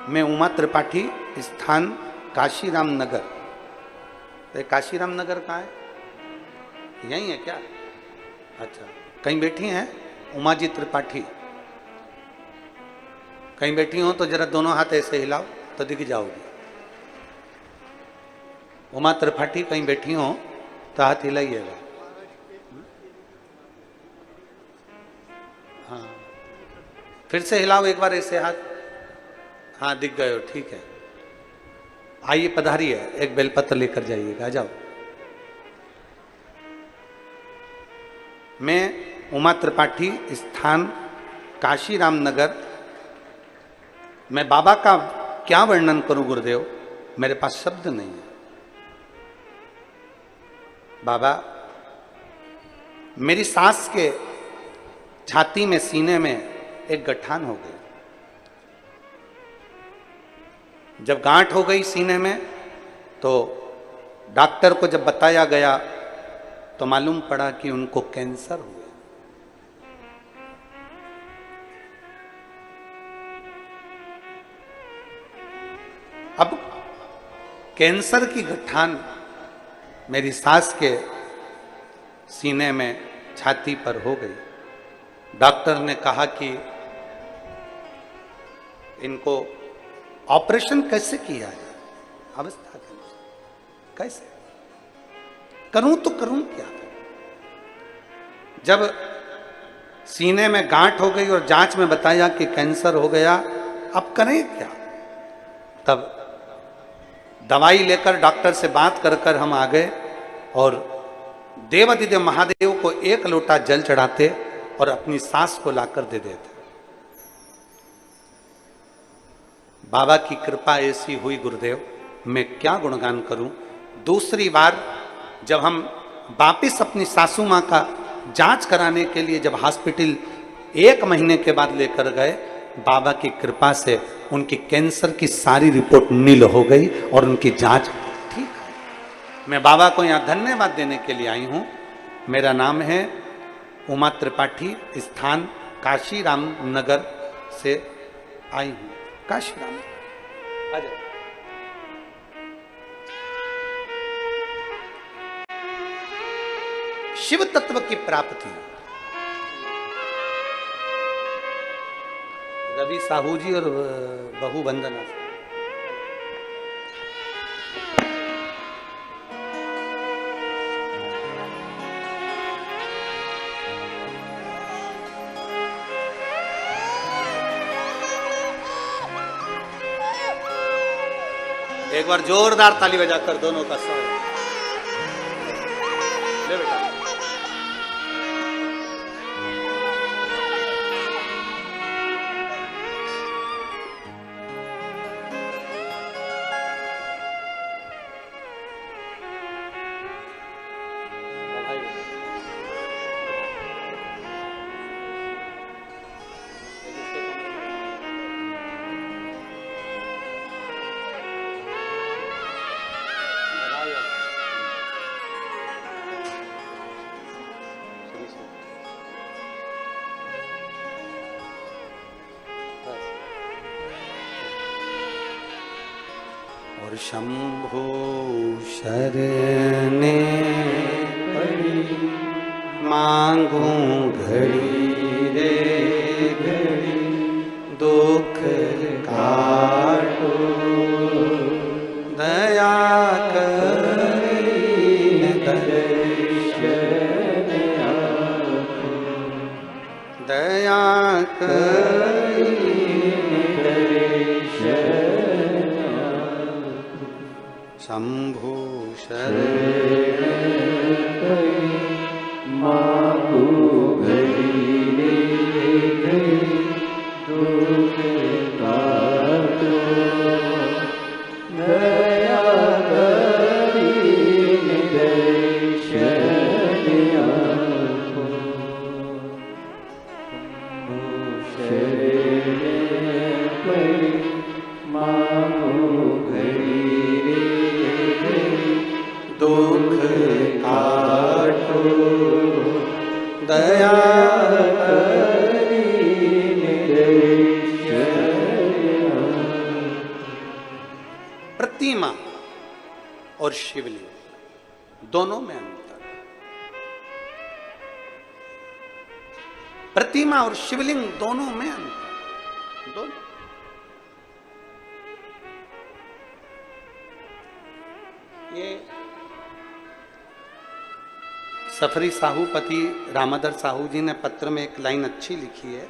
मैं उमा त्रिपाठी, स्थान काशीराम नगर। तो काशीराम नगर कहाँ है? यही है क्या? अच्छा, कहीं बैठी हैं उमा जी त्रिपाठी? कहीं बैठी हो तो जरा दोनों हाथ ऐसे हिलाओ तो दिख जाओगी। उमा त्रिपाठी कहीं बैठी हो तो हाथ हिलाइएगा। हाँ, फिर से हिलाओ एक बार ऐसे हाथ। हाँ, दिख गए हो, ठीक है। आइए, पधारिए, एक बेलपत्र लेकर जाइएगा, आ जाओ। मैं उमा त्रिपाठी, स्थान काशीराम नगर। मैं बाबा का क्या वर्णन करूं गुरुदेव, मेरे पास शब्द नहीं है। बाबा, मेरी सास के छाती में, सीने में एक गठान हो गई। जब गांठ हो गई सीने में तो डॉक्टर को जब बताया गया तो मालूम पड़ा कि उनको कैंसर हुआ। अब कैंसर की गठान मेरी सास के सीने में, छाती पर हो गई। डॉक्टर ने कहा कि इनको ऑपरेशन कैसे किया जाए, अवस्था कैसे करूं तो करूं क्या। जब सीने में गांठ हो गई और जांच में बताया कि कैंसर हो गया, अब करें क्या। तब दवाई लेकर डॉक्टर से बात कर कर हम आ गए और देवादिदेव महादेव को एक लोटा जल चढ़ाते और अपनी सास को लाकर दे देते। बाबा की कृपा ऐसी हुई गुरुदेव, मैं क्या गुणगान करूं। दूसरी बार जब हम वापिस अपनी सासू माँ का जांच कराने के लिए जब हॉस्पिटल 1 महीने के बाद लेकर गए, बाबा की कृपा से उनकी कैंसर की सारी रिपोर्ट नील हो गई और उनकी जांच ठीक है। मैं बाबा को यहाँ धन्यवाद देने के लिए आई हूँ। मेरा नाम है उमा त्रिपाठी, स्थान काशीराम नगर से आई हूँ। काशीराम, आ जाओ। शिव तत्व की प्राप्ति। रवि साहू जी और बहु वंदना। एक बार जोरदार ताली बजाकर दोनों का स्वागत। ले बेटा। और शंभो शरणे पड़ी, मांगूं घड़ी रे घड़ी, दुख काटो, दया करीने दर्शन आपको, दया करीने दर्शन आपको। शंभु शरण मांगू घड़ी रे घड़ी, दुख काटो, दया करीने दर्शन आपको। शरण पड़ी मांगो घड़ी रे घड़ी, दुख काटो, दया करीने दर्शन। प्रतिमा और शिवलिंग दोनों में अंतर। प्रतिमा और शिवलिंग दोनों में अंतर। दोनों ये सफरी साहूपति रामाधर साहू जी ने पत्र में एक लाइन अच्छी लिखी है।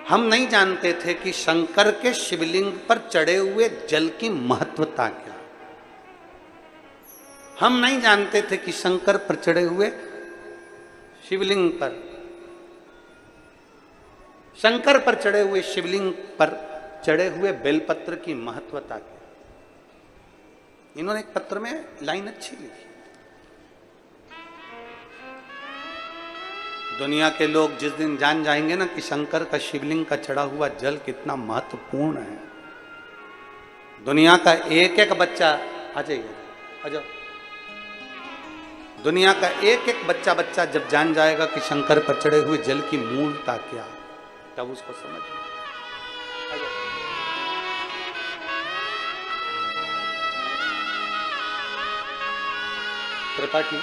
हम नहीं जानते थे कि शंकर के शिवलिंग पर चढ़े हुए जल की महत्वता क्या। हम नहीं जानते थे कि शंकर पर चढ़े हुए शिवलिंग पर, शंकर पर चढ़े हुए शिवलिंग पर चढ़े हुए बेलपत्र की महत्वता क्या। इन्होंने एक पत्र में लाइन अच्छी लिखी। दुनिया के लोग जिस दिन जान जाएंगे ना कि शंकर का शिवलिंग का चढ़ा हुआ जल कितना महत्वपूर्ण है, दुनिया का एक एक बच्चा, आ जाइए आ जाओ, दुनिया का एक एक बच्चा बच्चा जब जान जाएगा कि शंकर पर चढ़े हुए जल की मूलता क्या, तब उसको समझ में। त्रिपाठी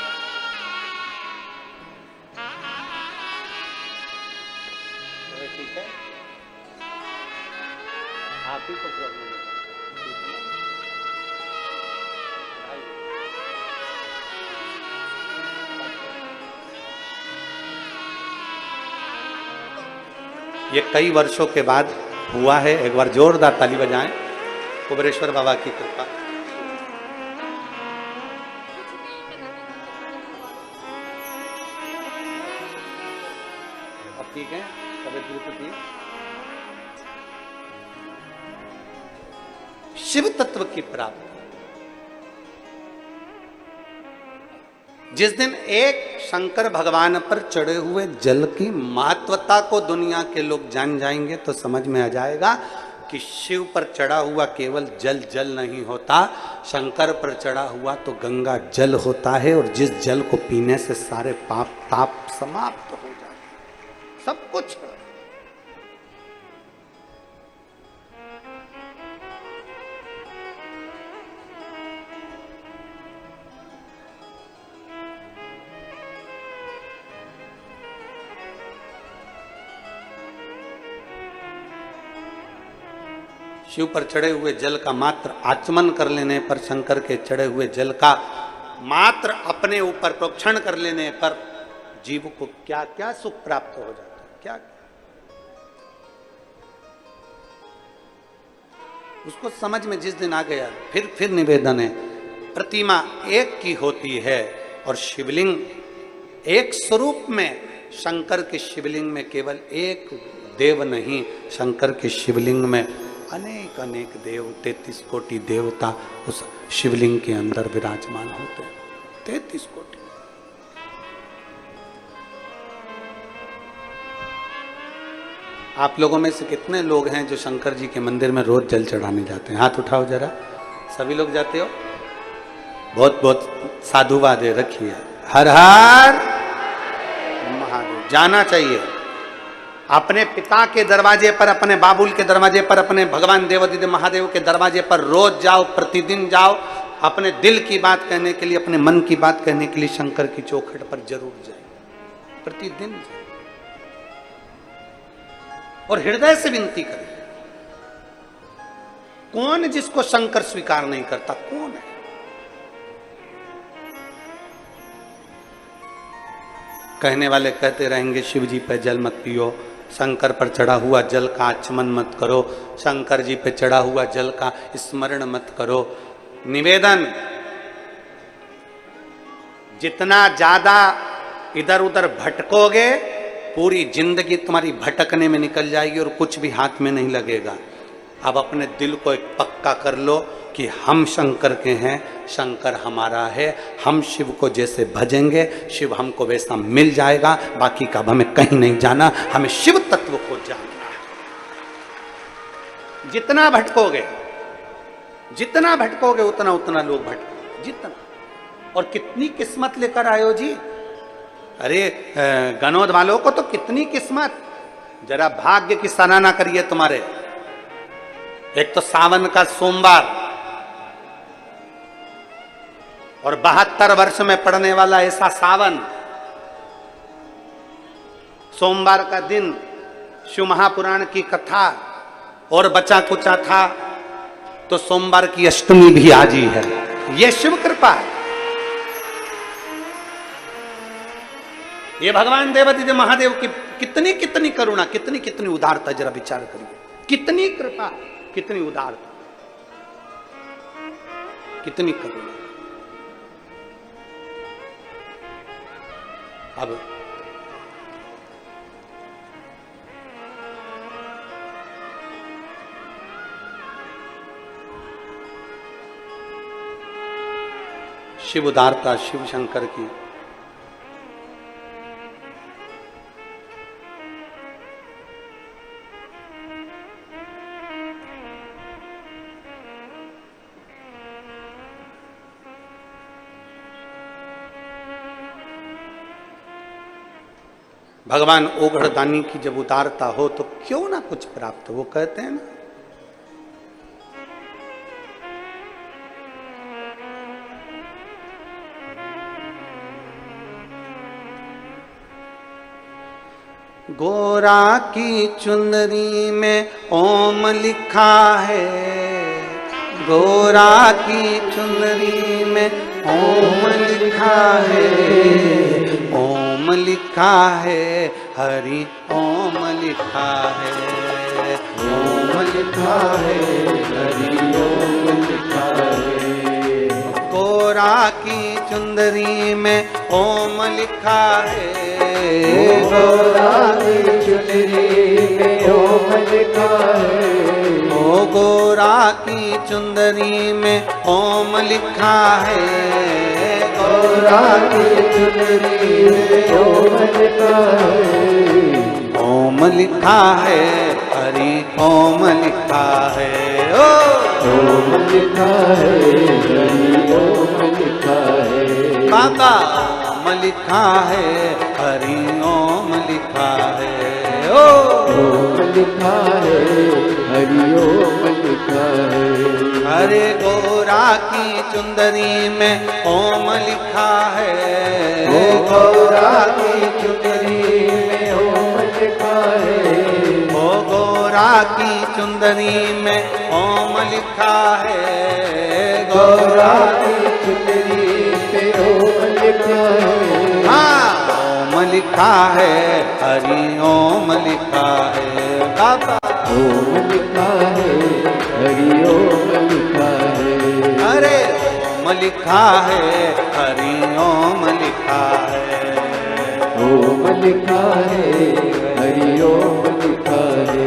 ठीक है, आप ही को प्रॉब्लम है। ये कई वर्षों के बाद हुआ है। एक बार जोरदार ताली बजाएं, कुबेरेश्वर बाबा की कृपा। अब ठीक है, तबियत बिल्कुल ठीक। शिव तत्व की प्राप्ति, जिस दिन एक शंकर भगवान पर चढ़े हुए जल की महत्वता को दुनिया के लोग जान जाएंगे तो समझ में आ जाएगा कि शिव पर चढ़ा हुआ केवल जल जल नहीं होता, शंकर पर चढ़ा हुआ तो गंगा जल होता है, और जिस जल को पीने से सारे पाप ताप समाप्त हो जाते, सब कुछ। शिव पर चढ़े हुए जल का मात्र आचमन कर लेने पर, शंकर के चढ़े हुए जल का मात्र अपने ऊपर प्रोक्षण कर लेने पर जीव को क्या क्या सुख प्राप्त हो जाता है, क्या उसको समझ में जिस दिन आ गया। फिर निवेदन है, प्रतिमा एक की होती है और शिवलिंग एक स्वरूप में। शंकर के शिवलिंग में केवल एक देव नहीं, शंकर के शिवलिंग में अनेक अनेक देव, 33 कोटि देवता उस शिवलिंग के अंदर विराजमान होते हैं। 33 कोटि। आप लोगों में से कितने लोग हैं जो शंकर जी के मंदिर में रोज जल चढ़ाने जाते हैं? हाथ उठाओ जरा। सभी लोग जाते हो? बहुत बहुत साधुवाद है, रखिए। हर हर महादेव। जाना चाहिए। अपने पिता के दरवाजे पर, अपने बाबुल के दरवाजे पर, अपने भगवान देवादिदेव महादेव के दरवाजे पर रोज जाओ, प्रतिदिन जाओ। अपने दिल की बात कहने के लिए, अपने मन की बात कहने के लिए शंकर की चौखट पर जरूर जाए, प्रतिदिन जाए। और हृदय से विनती करें। कौन जिसको शंकर स्वीकार नहीं करता? कौन है? कहने वाले कहते रहेंगे शिव जी पे जल मत पियो, शंकर पर चढ़ा हुआ जल का आचमन मत करो, शंकर जी पे चढ़ा हुआ जल का स्मरण मत करो। निवेदन, जितना ज्यादा इधर उधर भटकोगे पूरी जिंदगी तुम्हारी भटकने में निकल जाएगी और कुछ भी हाथ में नहीं लगेगा। अब अपने दिल को एक पक्का कर लो कि हम शंकर के हैं, शंकर हमारा है, हम शिव को जैसे भजेंगे शिव हमको वैसा मिल जाएगा। बाकी का अब हमें कहीं नहीं जाना, हमें शिव तत्व को जानना है। जितना भटकोगे उतना उतना लोग भटकोगे, जितना। और कितनी किस्मत लेकर आयो जी। अरे गनौद वालों को तो कितनी किस्मत, जरा भाग्य की सराहना करिए तुम्हारे। एक तो सावन का सोमवार और 72 वर्ष में पड़ने वाला ऐसा सावन, सोमवार का दिन शिव महापुराण की कथा और बचा कुचा था तो सोमवार की अष्टमी भी आज ही है। ये शिव कृपा है, ये भगवान देवादिदेव महादेव की कितनी कितनी करुणा, कितनी कितनी उदारता, जरा विचार करिए। कितनी कृपा, कितनी उदारता, कितनी करुणा। अब शिव उदारता, शिव शंकर की। भगवान ओघड़दानी की जब उदारता हो तो क्यों ना कुछ प्राप्त हो। वो कहते हैं ना, गोरा की चुंदरी में ओम लिखा है, गोरा की चुंदरी में ओम लिखा है, ओम लिखा है, हरि ओम लिखा है, ओम लिखा है, हरि ओम लिखा है। गोरा की चुंदरी में ओम लिखा है, गोरा की चुंदरी में ओम लिखा है, ओ गोरा की चुंदरी में ओम लिखा है, गोरा की चुंदरी में ओम लिखा है, ओम लिखा है, हरि ओम लिखा है, ओम लिखा है, हरि ओम लिखा है। बाबा ओम लिखा है, हरि ओम लिखा है, ओम लिखा है, हरि ओम लिखा है। हरे गोरा की चुंदरी में ओम लिखा है, ओ गोरा की चुंदरी में ओम लिखा है, ओ गोरा की चुंदरी में ओम लिखा है, गोरा की चुंदरी पे ओम लिखा है। हाँ, ओम लिखा है, हरि ओम लिखा है। बाबा ओम लिखा है, हरि ओम लिखा है। अरे ओम लिखा है, हरि ओम लिखा है, ओम लिखा है, हरि ओम लिखा है।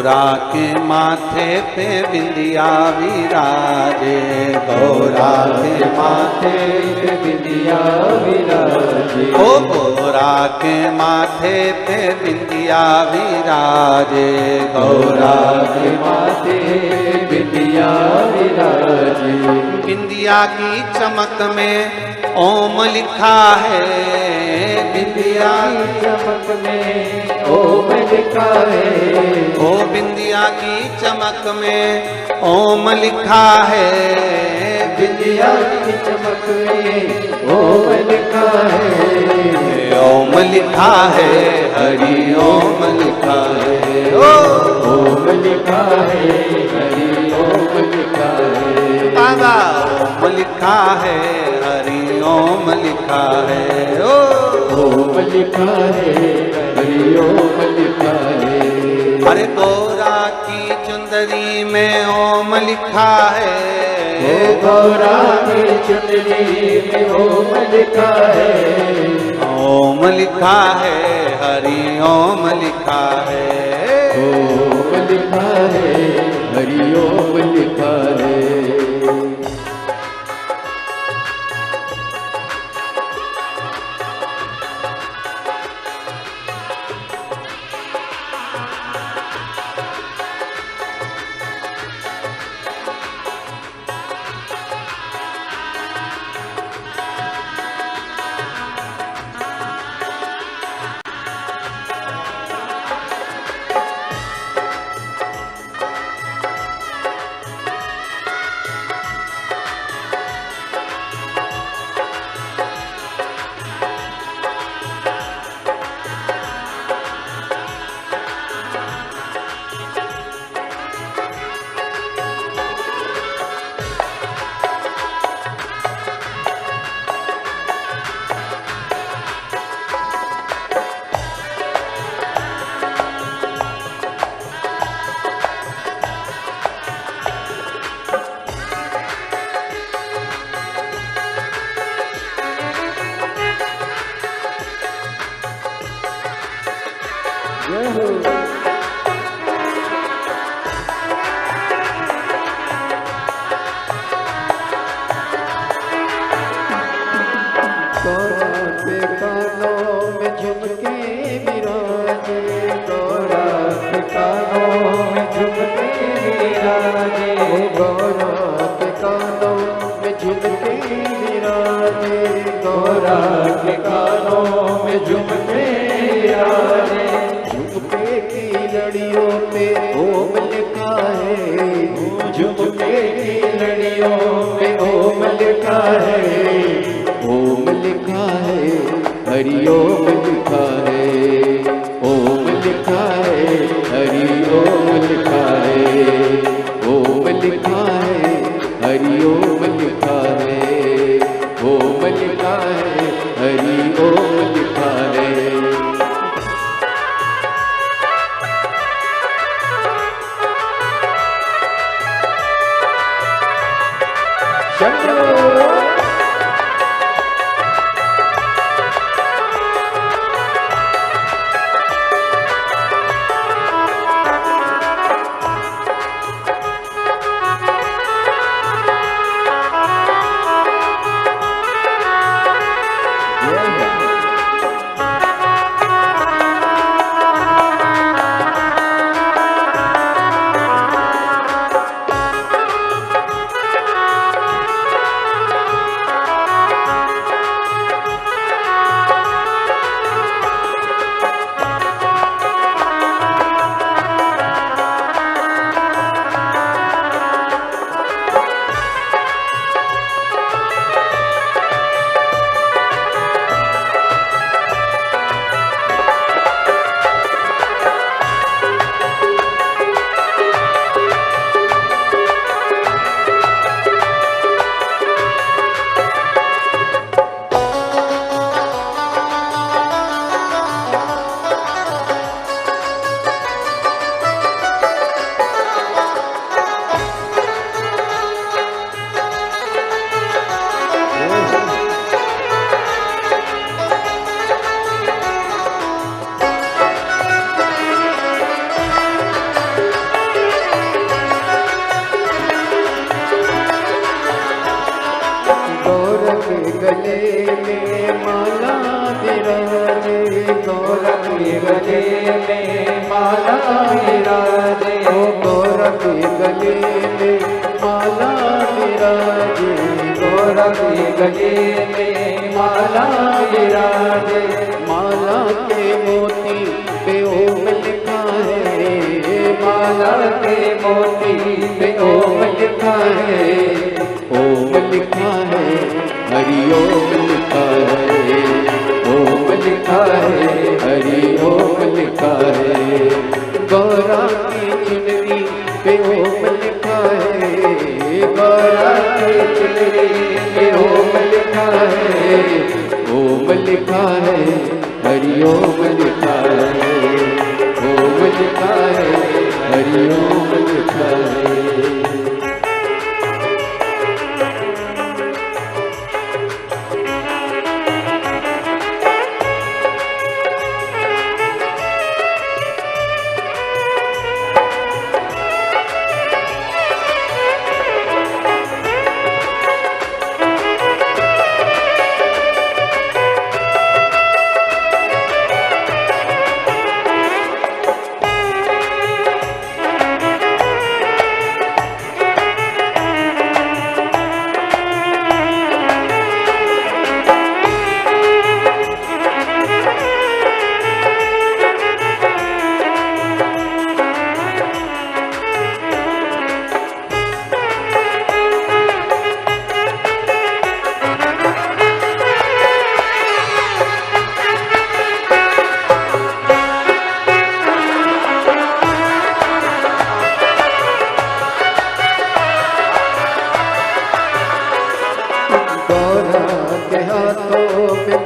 गौरा के माथे पे बिंदिया विराजे, गौरा के माथे पे बिंदिया विराजे, ओ गौरा के माथे पे बिंदिया विराजे, गौरा के माथे बिंदिया विराजे। बिंदिया की चमक में ओम लिखा है, बिंदिया की चमक में ओम लिखा है, ओ बिंदिया की चमक में ओम लिखा है, बिंदिया की चमक में ओम लिखा है, ओम लिखा है, हरि ओम लिखा है, ओम लिखा है, हरि ओम लिखा है, बाबा ओम लिखा है, हरि ओम लिखा है, ओम लिखा है, हरि ओम लिखा है। अरे गौरा की चुंदरी में ओम लिखा है, गौरा की चुंदरी में ओम लिखा है, ओम लिखा है, हरि ओम लिखा है, ओम लिखा है, हरि ओम लिखा है। के गले में माला विराजे, गौर के गले में माला विराजे, गौर के गले में माला विराजे, गौर के गले में माला विराजे। माला के मोती पे ओम लिखा है, माला के मोती पे ओम लिखा है, ओम लिखा है, हरि ओम लिखा है, ओम लिखा है, हरि ओम लिखा है। गौरा की चुनरी पे ओम लिखा है, गौरा की चुनरी पे ओम लिखा है, ओम लिखा है, हरि ओम लिखा है, ओम लिखा है, हरि ओम लिखा है।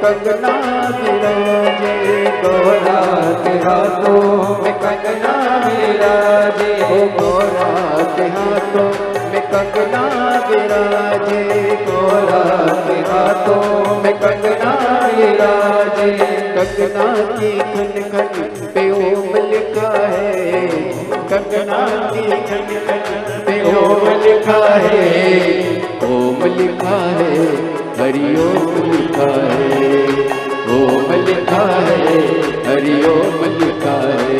कंगना विराजे, गौरा के हाथों में कंगना विराजे, गौरा के हाथों में कंगना विराजे, गौरा के हाथों में कंगना विराजे। कंगना की खन खन पे ओम लिखा है, कंगना की खन खन पे ओम लिखा है, ओम लिखा है, हरि ओम लिखा है, ओम लिखा है, हरि ओम लिखा है।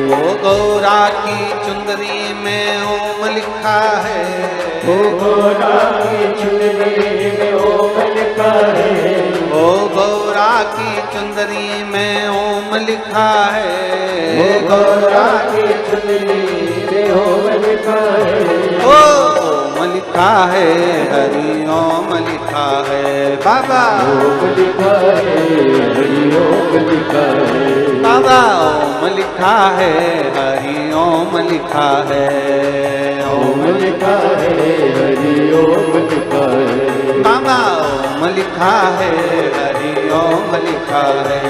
ओ गौरा की चुंदरी में ओम लिखा है, ओ गौरा की चुंदरी में ओम लिखा है, ओ गौरा की चुंदरी में ओम लिखा है, ओ गौरा की चुंदरी में ओम लिखा है, ओम लिखा है, हरि ओम लिखा है। बाबा ओम लिखा है, हरि ओम लिखा है, बाबा ओम लिखा है, हरि ओम लिखा है, ओम लिखा है, हरि ओम लिखा है, बाबा ओम लिखा है, हरि ओम लिखा है,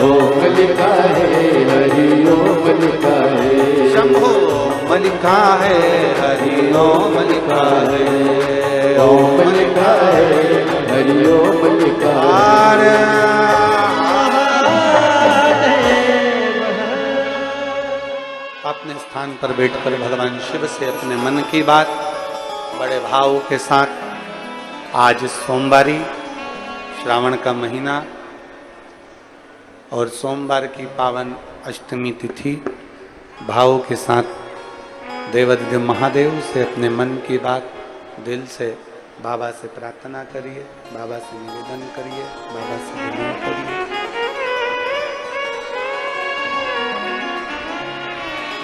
ओम लिखा है, हरि ओम लिखा है, शंभो ओम लिखा है, हरि ओम लिखा है, ओम लिखा है, हरि ओम लिखा है। अपने स्थान पर बैठकर भगवान शिव से अपने मन की बात बड़े भाव के साथ, आज सोमवारी श्रावण का महीना और सोमवार की पावन अष्टमी तिथि, भाव के साथ देवाधिदेव महादेव से अपने मन की बात दिल से बाबा से प्रार्थना करिए, बाबा से निवेदन करिए, बाबा से विनय करिए।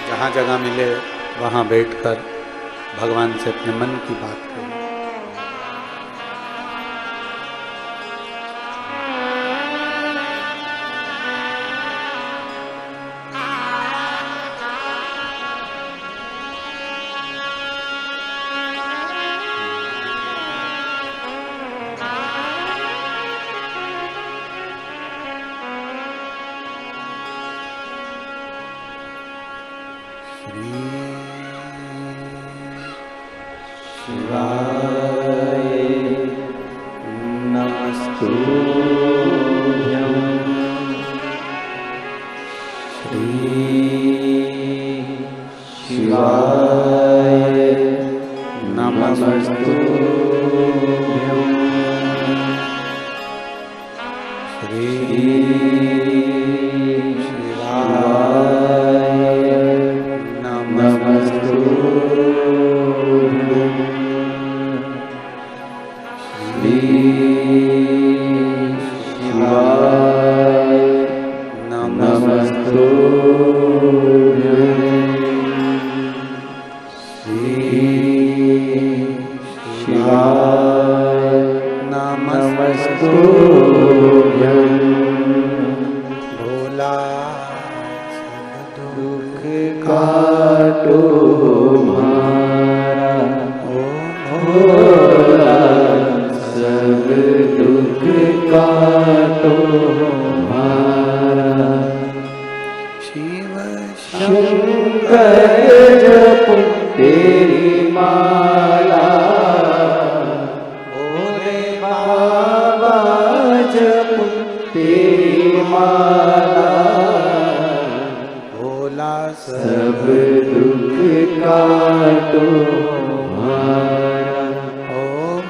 जहाँ जगह मिले वहाँ बैठकर भगवान से अपने मन की बात करिए। श्री शिवाय नमस्तुभ्यं श्री शिवाय नमस्तुभ्यं भोला दुख काटो हमारा भोला सब दुख काटो हमारा शिव शंकर जप तेरी माला भोले बाबा जप तेरी माला भोला सब दुख काटो हमारा ओ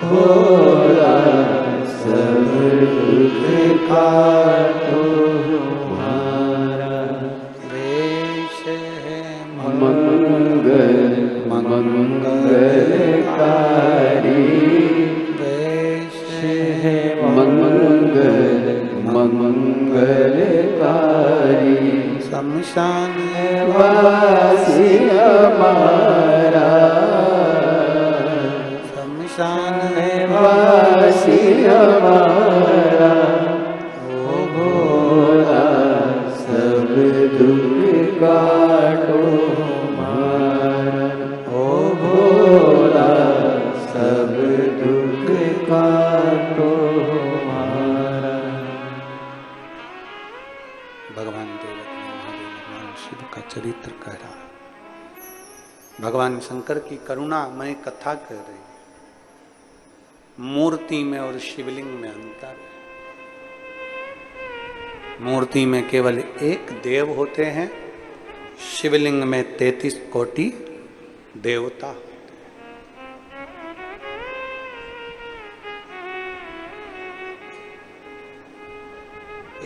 भोला सब दुख काटो हमारा वेश है मंगल मंगलकारी वेश है मंगल मंगलकारी शमशान वासी हमारा शमशान वासी हमारा ओ भोला सब दुख काटो हमारा ओ भोला सब दुख काटो हमारा। भगवान देव महादेव भगवान शिव का चरित्र कह रहा है। भगवान शंकर की करुणामय कथा कह रही। मूर्ति में और शिवलिंग में अंतर है। मूर्ति में केवल एक देव होते हैं, शिवलिंग में 33 कोटि देवता होते हैं।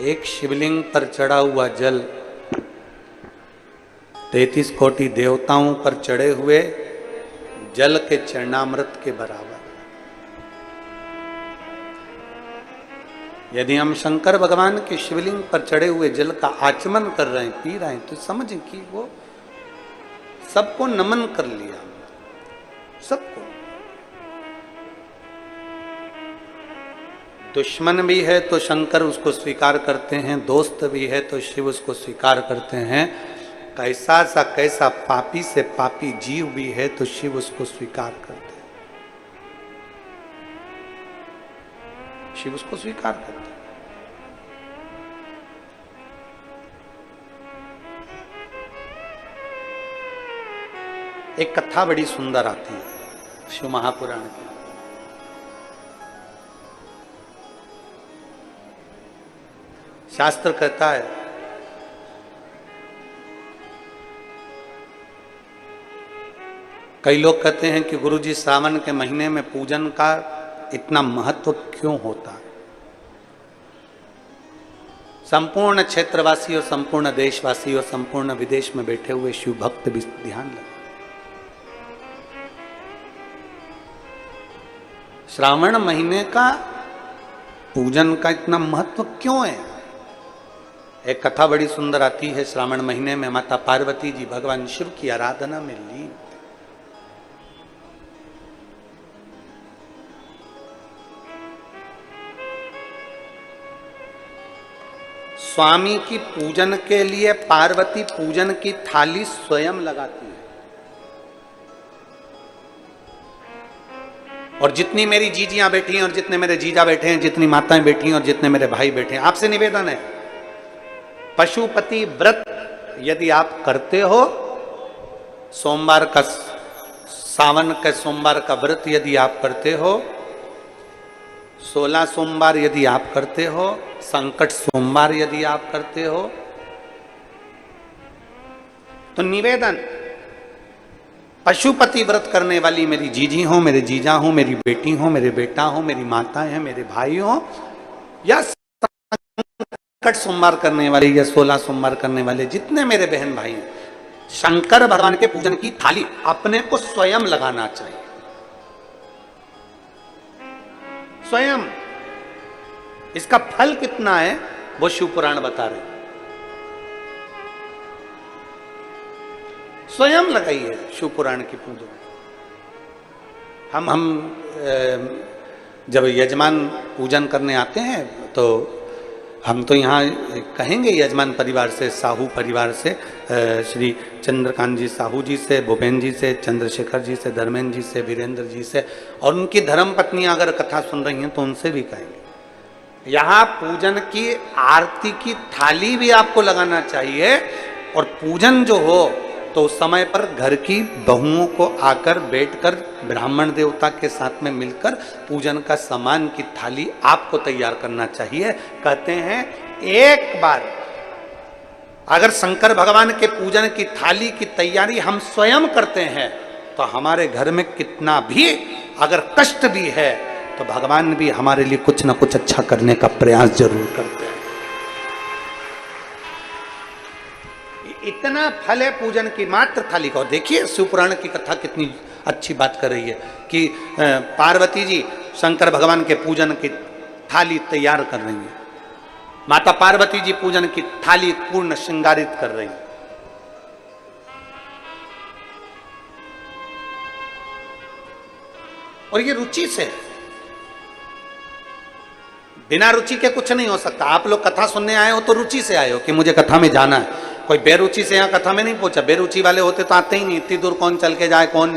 एक शिवलिंग पर चढ़ा हुआ जल 33 कोटि देवताओं पर चढ़े हुए जल के चरणामृत के बराबर। यदि हम शंकर भगवान के शिवलिंग पर चढ़े हुए जल का आचमन कर रहे हैं, पी रहे हैं, तो समझें कि वो सबको नमन कर लिया, सबको। दुश्मन भी है तो शंकर उसको स्वीकार करते हैं, दोस्त भी है तो शिव उसको स्वीकार करते हैं। कैसा पापी से पापी जीव भी है तो शिव उसको स्वीकार करते हैं, शिव उसको स्वीकार करते हैं। एक कथा बड़ी सुंदर आती है शिव महापुराण की। शास्त्र कहता है कई लोग कहते हैं कि गुरुजी श्रावण के महीने में पूजन का इतना महत्व क्यों होता है। संपूर्ण क्षेत्रवासी और संपूर्ण देशवासी और संपूर्ण विदेश में बैठे हुए शिव भक्त भी ध्यान लगा। श्रावण महीने का पूजन का इतना महत्व क्यों है। एक कथा बड़ी सुंदर आती है। श्रावण महीने में माता पार्वती जी भगवान शिव की आराधना में लीन। स्वामी की पूजन के लिए पार्वती पूजन की थाली स्वयं लगाती है। और जितनी मेरी जीजियां बैठी हैं और जितने मेरे जीजा बैठे हैं, जितनी माताएं बैठी हैं और जितने मेरे भाई बैठे हैं, आपसे निवेदन है, पशुपति व्रत यदि आप करते हो, सोमवार का, सावन के सोमवार का व्रत यदि आप करते हो, 16 सोमवार यदि आप करते हो, संकट सोमवार यदि आप करते हो, तो निवेदन, पशुपति व्रत करने वाली मेरी जीजी हो, मेरे जीजा हो, मेरी बेटी हो, मेरे बेटा हो, मेरी माताएं हैं, मेरे भाई हो, या संकट सोमवार करने वाले या 16 सोमवार करने वाले जितने मेरे बहन भाई हैं, शंकर भगवान के पूजन की थाली अपने को स्वयं लगाना चाहिए। स्वयं। इसका फल कितना है वो शिव पुराण बता रहे। स्वयं लगाइए शिव पुराण की पूजा। हम जब यजमान पूजन करने आते हैं तो हम तो यहाँ कहेंगे यजमान परिवार से, साहू परिवार से, श्री चंद्रकांत जी साहू जी से, भूपेन जी से, चंद्रशेखर जी से, धर्मेंद्र जी से, वीरेंद्र जी से, और उनकी धर्म पत्नियां अगर कथा सुन रही हैं तो उनसे भी कहेंगे। यहाँ पूजन की आरती की थाली भी आपको लगाना चाहिए, और पूजन जो हो तो उस समय पर घर की बहुओं को आकर बैठकर ब्राह्मण देवता के साथ में मिलकर पूजन का सामान की थाली आपको तैयार करना चाहिए। कहते हैं एक बार अगर शंकर भगवान के पूजन की थाली की तैयारी हम स्वयं करते हैं तो हमारे घर में कितना भी अगर कष्ट भी है तो भगवान भी हमारे लिए कुछ ना कुछ अच्छा करने का प्रयास जरूर करते हैं। इतना फल है पूजन की मात्र थाली का। और देखिए शिवपुराण की कथा कितनी अच्छी बात कर रही है कि पार्वती जी शंकर भगवान के पूजन की थाली तैयार कर रही है। माता पार्वती जी पूजन की थाली पूर्ण श्रृंगारित कर रही है। और ये रुचि से, बिना रुचि के कुछ नहीं हो सकता। आप लोग कथा सुनने आए हो तो रुचि से आए हो कि मुझे कथा में जाना है। कोई बेरुचि से यहाँ कथा में नहीं पहुंचा। बेरुचि वाले होते तो आते ही नहीं, इतनी दूर कौन चल के जाए, कौन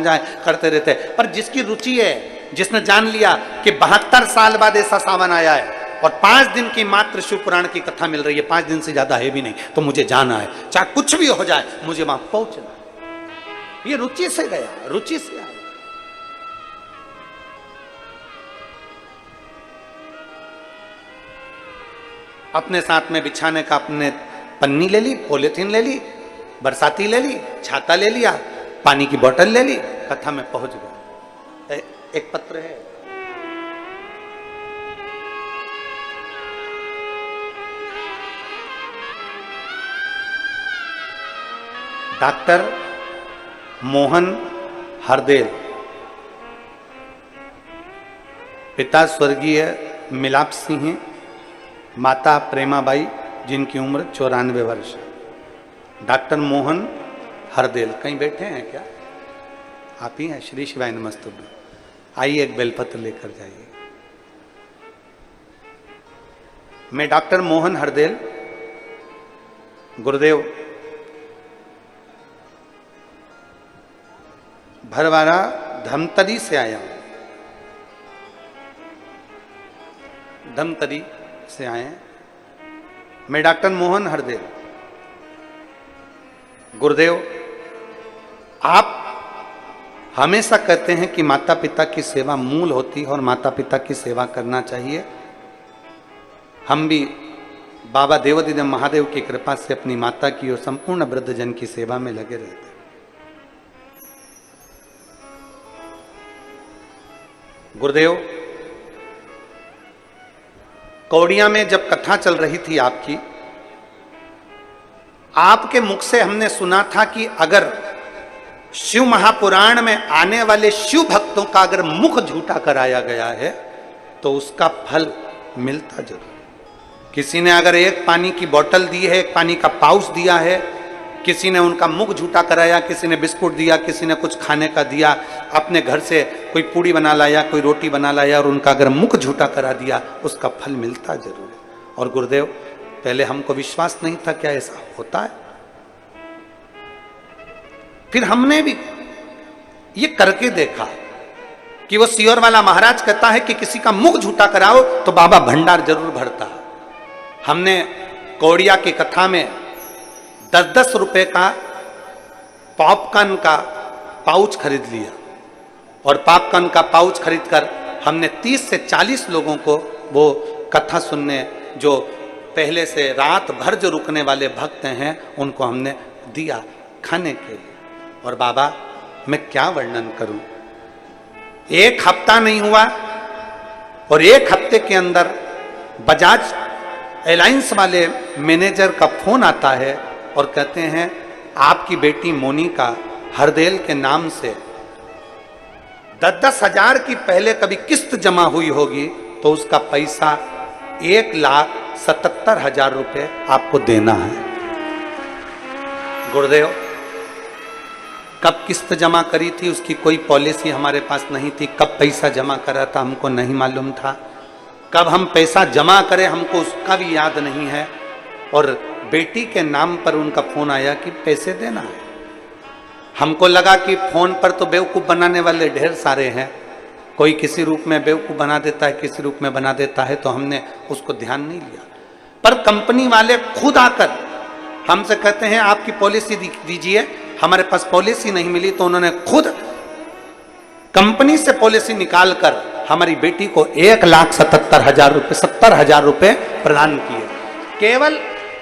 जाए करते रहते। पर जिसकी रुचि है, जिसने जान लिया कि 72 साल बाद ऐसा सावन आया है और 5 दिन की मात्र शिव पुराण की कथा मिल रही है, 5 दिन से ज्यादा है भी नहीं, तो मुझे जाना है, चाहे कुछ भी हो जाए मुझे वहां पहुंचना है। ये रुचि से गया, रुचि से आया। अपने साथ में बिछाने का अपने पन्नी ले ली, पॉलिथीन ले ली, बरसाती ले ली, छाता ले लिया, पानी की बोतल ले ली, कथा में पहुंच गए। एक पत्र है, डॉक्टर मोहन हरदेल, पिता स्वर्गीय मिलाप सिंह, माता प्रेमाबाई जिनकी उम्र 94 वर्ष। डॉक्टर मोहन हरदेल कहीं बैठे हैं क्या? आप ही हैं? श्री शिवाय नमस्तुभ्यं। आइए एक बेलपत्र लेकर जाइए। मैं डॉक्टर मोहन हरदेल गुरुदेव भरवाड़ा धमतरी से आया हूं। धमतरी से आए हैं। मैं डॉक्टर मोहन हरदेल। गुरुदेव, आप हमेशा कहते हैं कि माता पिता की सेवा मूल होती है और माता पिता की सेवा करना चाहिए। हम भी बाबा देवादिदेव महादेव की कृपा से अपनी माता की और संपूर्ण वृद्धजन की सेवा में लगे रहते हैं। गुरुदेव, कौड़िया में जब कथा चल रही थी आपकी, आपके मुख से हमने सुना था कि अगर शिव महापुराण में आने वाले शिव भक्तों का अगर मुख झूठा कराया गया है तो उसका फल मिलता जरूर। किसी ने अगर एक पानी की बोतल दी है, एक पानी का पाउच दिया है, किसी ने उनका मुख झूठा कराया, किसी ने बिस्कुट दिया, किसी ने कुछ खाने का दिया, अपने घर से कोई पूड़ी बना लाया, कोई रोटी बना लाया और उनका अगर मुख झूठा करा दिया, उसका फल मिलता जरूर है। और गुरुदेव, पहले हमको विश्वास नहीं था क्या ऐसा होता है। फिर हमने भी ये करके देखा कि वो सियोर वाला महाराज कहता है कि किसी का मुख झूठा कराओ तो बाबा भंडार जरूर भरता है। हमने कौड़िया की कथा में 10-10 रुपए का पॉपकॉर्न का पाउच खरीद लिया और पॉपकॉर्न का पाउच खरीदकर हमने 30 से 40 लोगों को वो कथा सुनने, जो पहले से रात भर जो रुकने वाले भक्त हैं, उनको हमने दिया खाने के लिए। और बाबा, मैं क्या वर्णन करूं, एक हफ्ता नहीं हुआ और एक हफ्ते के अंदर बजाज एलायंस वाले मैनेजर का फोन आता है और कहते हैं आपकी बेटी मोनिका हरदेल के नाम से 10-10 हजार की पहले कभी किस्त जमा हुई होगी तो उसका पैसा 1,77,000 रुपए आपको देना है। गुरुदेव कब किस्त जमा करी थी उसकी कोई पॉलिसी हमारे पास नहीं थी, कब पैसा जमा करा था हमको नहीं मालूम था, कब हम पैसा जमा करें हमको उसका भी याद नहीं है। और बेटी के नाम पर उनका फोन आया कि पैसे देना है। हमको लगा कि फोन पर तो बेवकूफ़ बनाने वाले ढेर सारे हैं, कोई किसी रूप में बेवकूफ़ बना देता है, किसी रूप में बना देता है, तो हमने उसको ध्यान नहीं लिया। पर कंपनी वाले खुद आकर हमसे कहते हैं आपकी पॉलिसी दीजिए, हमारे पास पॉलिसी नहीं मिली तो उन्होंने खुद कंपनी से पॉलिसी निकालकर हमारी बेटी को 1,77,000 रुपए 70,000 रुपए प्रदान किए। केवल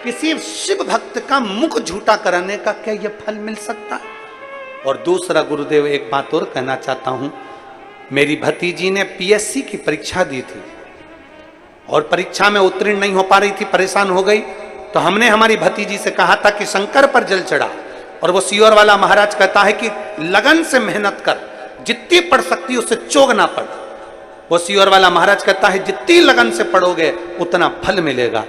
किसी शिव भक्त का मुख झूठा कराने का क्या यह फल मिल सकता है? और दूसरा गुरुदेव एक बात और कहना चाहता हूं, मेरी भतीजी ने पीएससी की परीक्षा दी थी और परीक्षा में उत्तीर्ण नहीं हो पा रही थी, परेशान हो गई। तो हमने हमारी भतीजी से कहा था कि शंकर पर जल चढ़ा, और वो सीहोर वाला महाराज कहता है कि लगन से मेहनत कर, जितनी पढ़ सकती उससे चोग ना पढ़। वो सीहोर वाला महाराज कहता है जितनी लगन से पढ़ोगे उतना फल मिलेगा।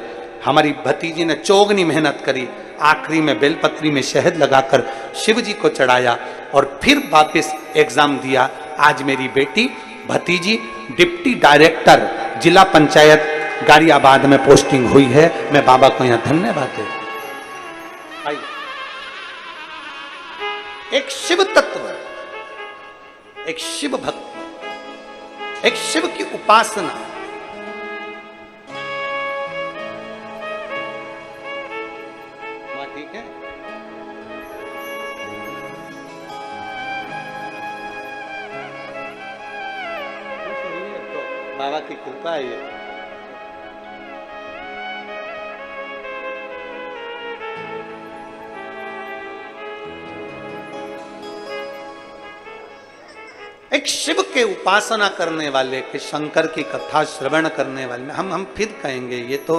हमारी भतीजी ने चोगनी मेहनत करी, आखिरी में बेलपत्री में शहद लगाकर शिव जी को चढ़ाया और फिर वापस एग्जाम दिया। आज मेरी बेटी भतीजी डिप्टी डायरेक्टर जिला पंचायत गाड़ियाबाद में पोस्टिंग हुई है। मैं बाबा को यहां धन्यवाद देता हूं। एक शिव तत्व, एक शिव भक्त, एक शिव की उपासना, ठीक है। तो बाबा की कृपा है ये। एक शिव के उपासना करने वाले, के शंकर की कथा श्रवण करने वाले, हम फिर कहेंगे ये तो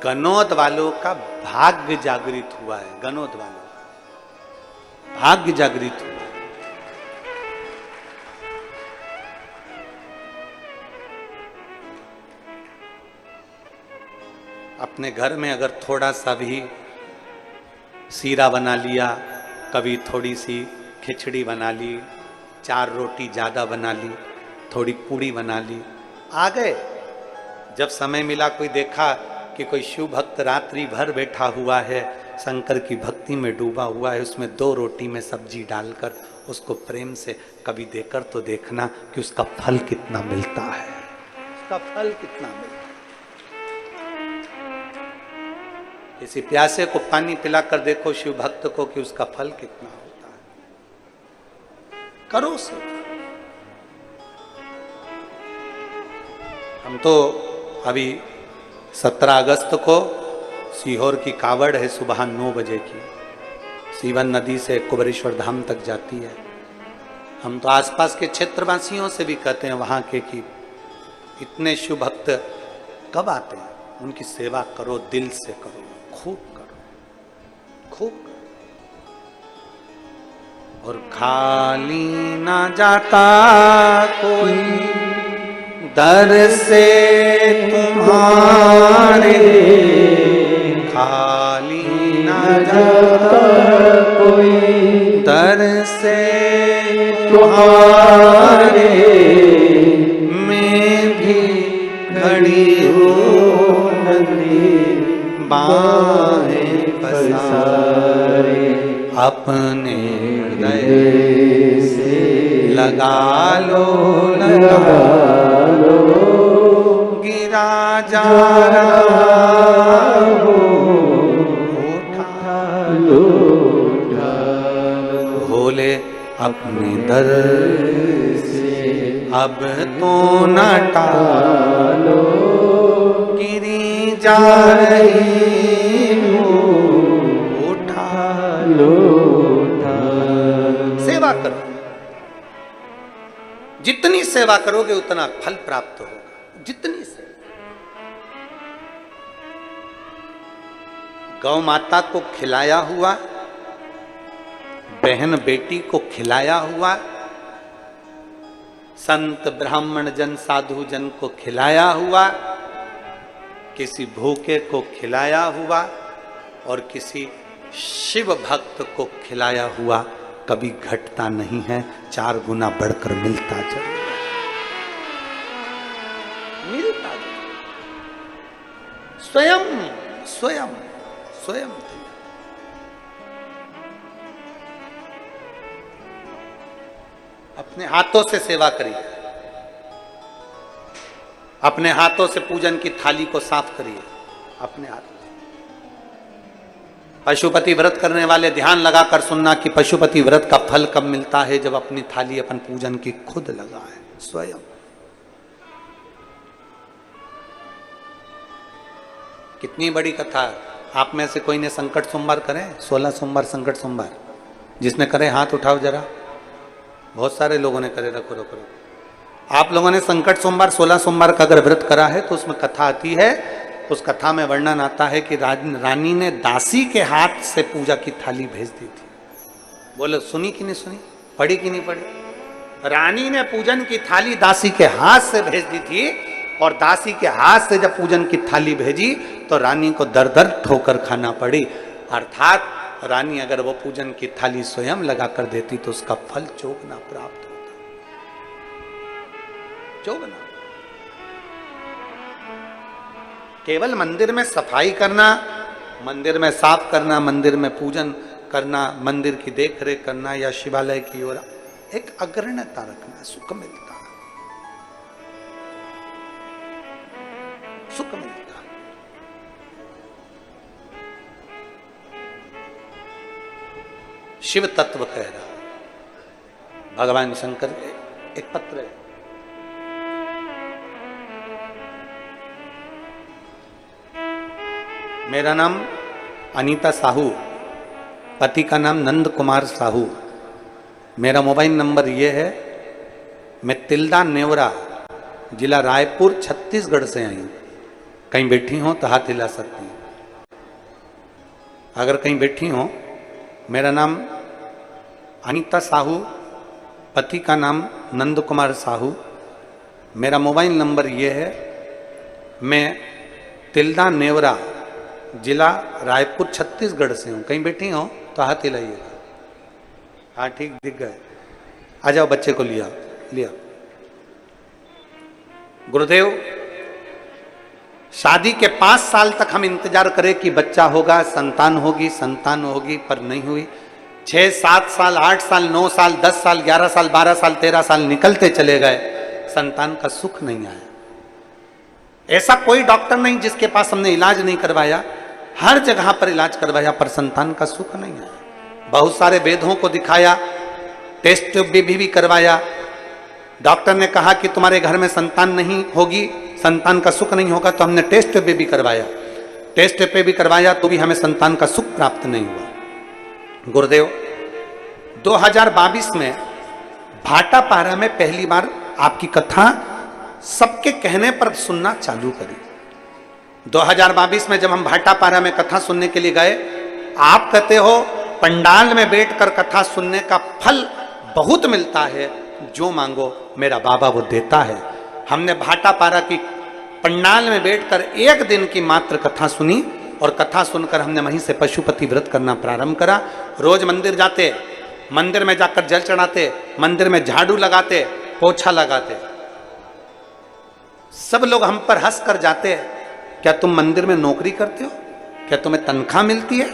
गनौद वालों का भाग्य जागृत हुआ है। गनौद वालों का भाग्य जागृत हुआ है। अपने घर में अगर थोड़ा सा भी सीरा बना लिया, कभी थोड़ी सी खिचड़ी बना ली, 4 रोटी ज़्यादा बना ली, थोड़ी पूड़ी बना ली, आ गए। जब समय मिला कोई देखा कि कोई शिव भक्त रात्रि भर बैठा हुआ है, शंकर की भक्ति में डूबा हुआ है, उसमें 2 रोटी में सब्जी डालकर उसको प्रेम से कभी देकर तो देखना कि उसका फल कितना मिलता है, उसका फल कितना मिलता है। किसी प्यासे को पानी पिलाकर देखो शिव भक्त को कि उसका फल कितना होता है। करो से। हम तो अभी 17 अगस्त को सीहोर की कावड़ है सुबह 9 बजे की, सीवन नदी से कुबेरेश्वर धाम तक जाती है। हम तो आसपास के क्षेत्रवासियों से भी कहते हैं वहाँ के कि इतने शिव भक्त कब आते हैं, उनकी सेवा करो, दिल से करो, खूब करो, खूब करो। और खाली ना जाता कोई दर से तुम्हारे, खाली ना जाता कोई दर से तुम्हारे, मैं भी खड़ी हूँ नंदी बाहें पसारे, अपने हृदय से लगा लो, लगा लो, गिरा जा रहा हो, उठा लो, उठा लो, भोले अपने दर से अब तो न टालो, गिरी जा रही हूँ, उठा लो, उठा लो। सेवा करो, जितनी सेवा करोगे उतना फल प्राप्त होगा। जितनी सेवा, गौ माता को खिलाया हुआ, बहन बेटी को खिलाया हुआ, संत ब्राह्मण जन साधु जन को खिलाया हुआ, किसी भूखे को खिलाया हुआ और किसी शिव भक्त को खिलाया हुआ कभी घटता नहीं है, 4 गुना बढ़कर मिलता जरूर, मिलता जरूर। स्वयं स्वयं स्वयं अपने हाथों से सेवा करिए, अपने हाथों से पूजन की थाली को साफ करिए, अपने हाथों से। पशुपति व्रत करने वाले ध्यान लगाकर सुनना कि पशुपति व्रत का फल कब मिलता है, जब अपनी थाली अपन पूजन की खुद लगाए स्वयं। कितनी बड़ी कथा। आप में से कोई ने संकट सोमवार करें? 16 सोमवार संकट सोमवार जिसने करे हाथ उठाओ जरा। बहुत सारे लोगों ने करे, रखो रखो रखो। आप लोगों ने संकट सोमवार 16 सोमवार का अगर व्रत करा है तो उसमें कथा आती है, उस कथा में वर्णन आता है कि रानी ने दासी के हाथ से पूजा की थाली भेज दी थी। बोलो सुनी कि नहीं सुनी, पढ़ी कि नहीं पढ़ी? रानी ने पूजन की थाली दासी के हाथ से भेज दी थी, और दासी के हाथ से जब पूजन की थाली भेजी तो रानी को दर दर ठोकर खाना पड़ी। अर्थात रानी अगर वो पूजन की थाली स्वयं लगा कर देती तो उसका फल चौगुना प्राप्त होता, चौगुना। केवल मंदिर में सफाई करना, मंदिर में साफ करना, मंदिर में पूजन करना, मंदिर की देखरेख करना या शिवालय की ओर एक अग्रण्यता रखना, सुख मिलता, सुख मिलता। शिव तत्व कह रहा भगवान शंकर के एक पत्र है। मेरा नाम अनीता साहू, पति का नाम नंद कुमार साहू। मेरा मोबाइल नंबर ये है, मैं तिल्दा नेवरा, जिला रायपुर, छत्तीसगढ़ से आई हूँ। कहीं बैठी हो तो हाथ हिला सकती हैं। अगर कहीं बैठी हो, मेरा नाम अनीता साहू, पति का नाम नंद कुमार साहू। मेरा मोबाइल नंबर ये है, मैं तिल्दा नेवरा, जिला रायपुर, छत्तीसगढ़ से हूँ। कहीं बैठी हो तो हाथ हिलाइएगा। हाँ ठीक, दिख गए। आ जाओ, बच्चे को लिया लिया। गुरुदेव, शादी के 5 साल तक हम इंतजार करें कि बच्चा होगा, संतान होगी, संतान होगी, पर नहीं हुई। 6, 7 साल, 8 साल, 9 साल, 10 साल, 11 साल, 12 साल, 13 साल निकलते चले गए, संतान का सुख नहीं आया। ऐसा कोई डॉक्टर नहीं जिसके पास हमने इलाज नहीं करवाया, हर जगह पर इलाज करवाया, पर संतान का सुख नहीं आया। बहुत सारे वेदों को दिखाया, टेस्ट भी करवाया। डॉक्टर ने कहा कि तुम्हारे घर में संतान नहीं होगी, संतान का सुख नहीं होगा, तो हमने टेस्ट भी करवाया, टेस्ट पे भी करवाया, तो भी हमें संतान का सुख प्राप्त नहीं हुआ। गुरुदेव, 2022 में भाटापारा में पहली बार आपकी कथा सबके कहने पर सुनना चालू करी। 2022 में जब हम भाटापारा में कथा सुनने के लिए गए, आप कहते हो पंडाल में बैठकर कथा सुनने का फल बहुत मिलता है, जो मांगो मेरा बाबा वो देता है। हमने भाटापारा की पंडाल में बैठकर 1 दिन की मात्र कथा सुनी, और कथा सुनकर हमने वहीं से पशुपति व्रत करना प्रारंभ करा। रोज मंदिर जाते, मंदिर में जाकर जल चढ़ाते, मंदिर में झाड़ू लगाते, पोछा लगाते। सब लोग हम पर हंस कर जाते, क्या तुम मंदिर में नौकरी करते हो? क्या तुम्हें तनख्वाह मिलती है?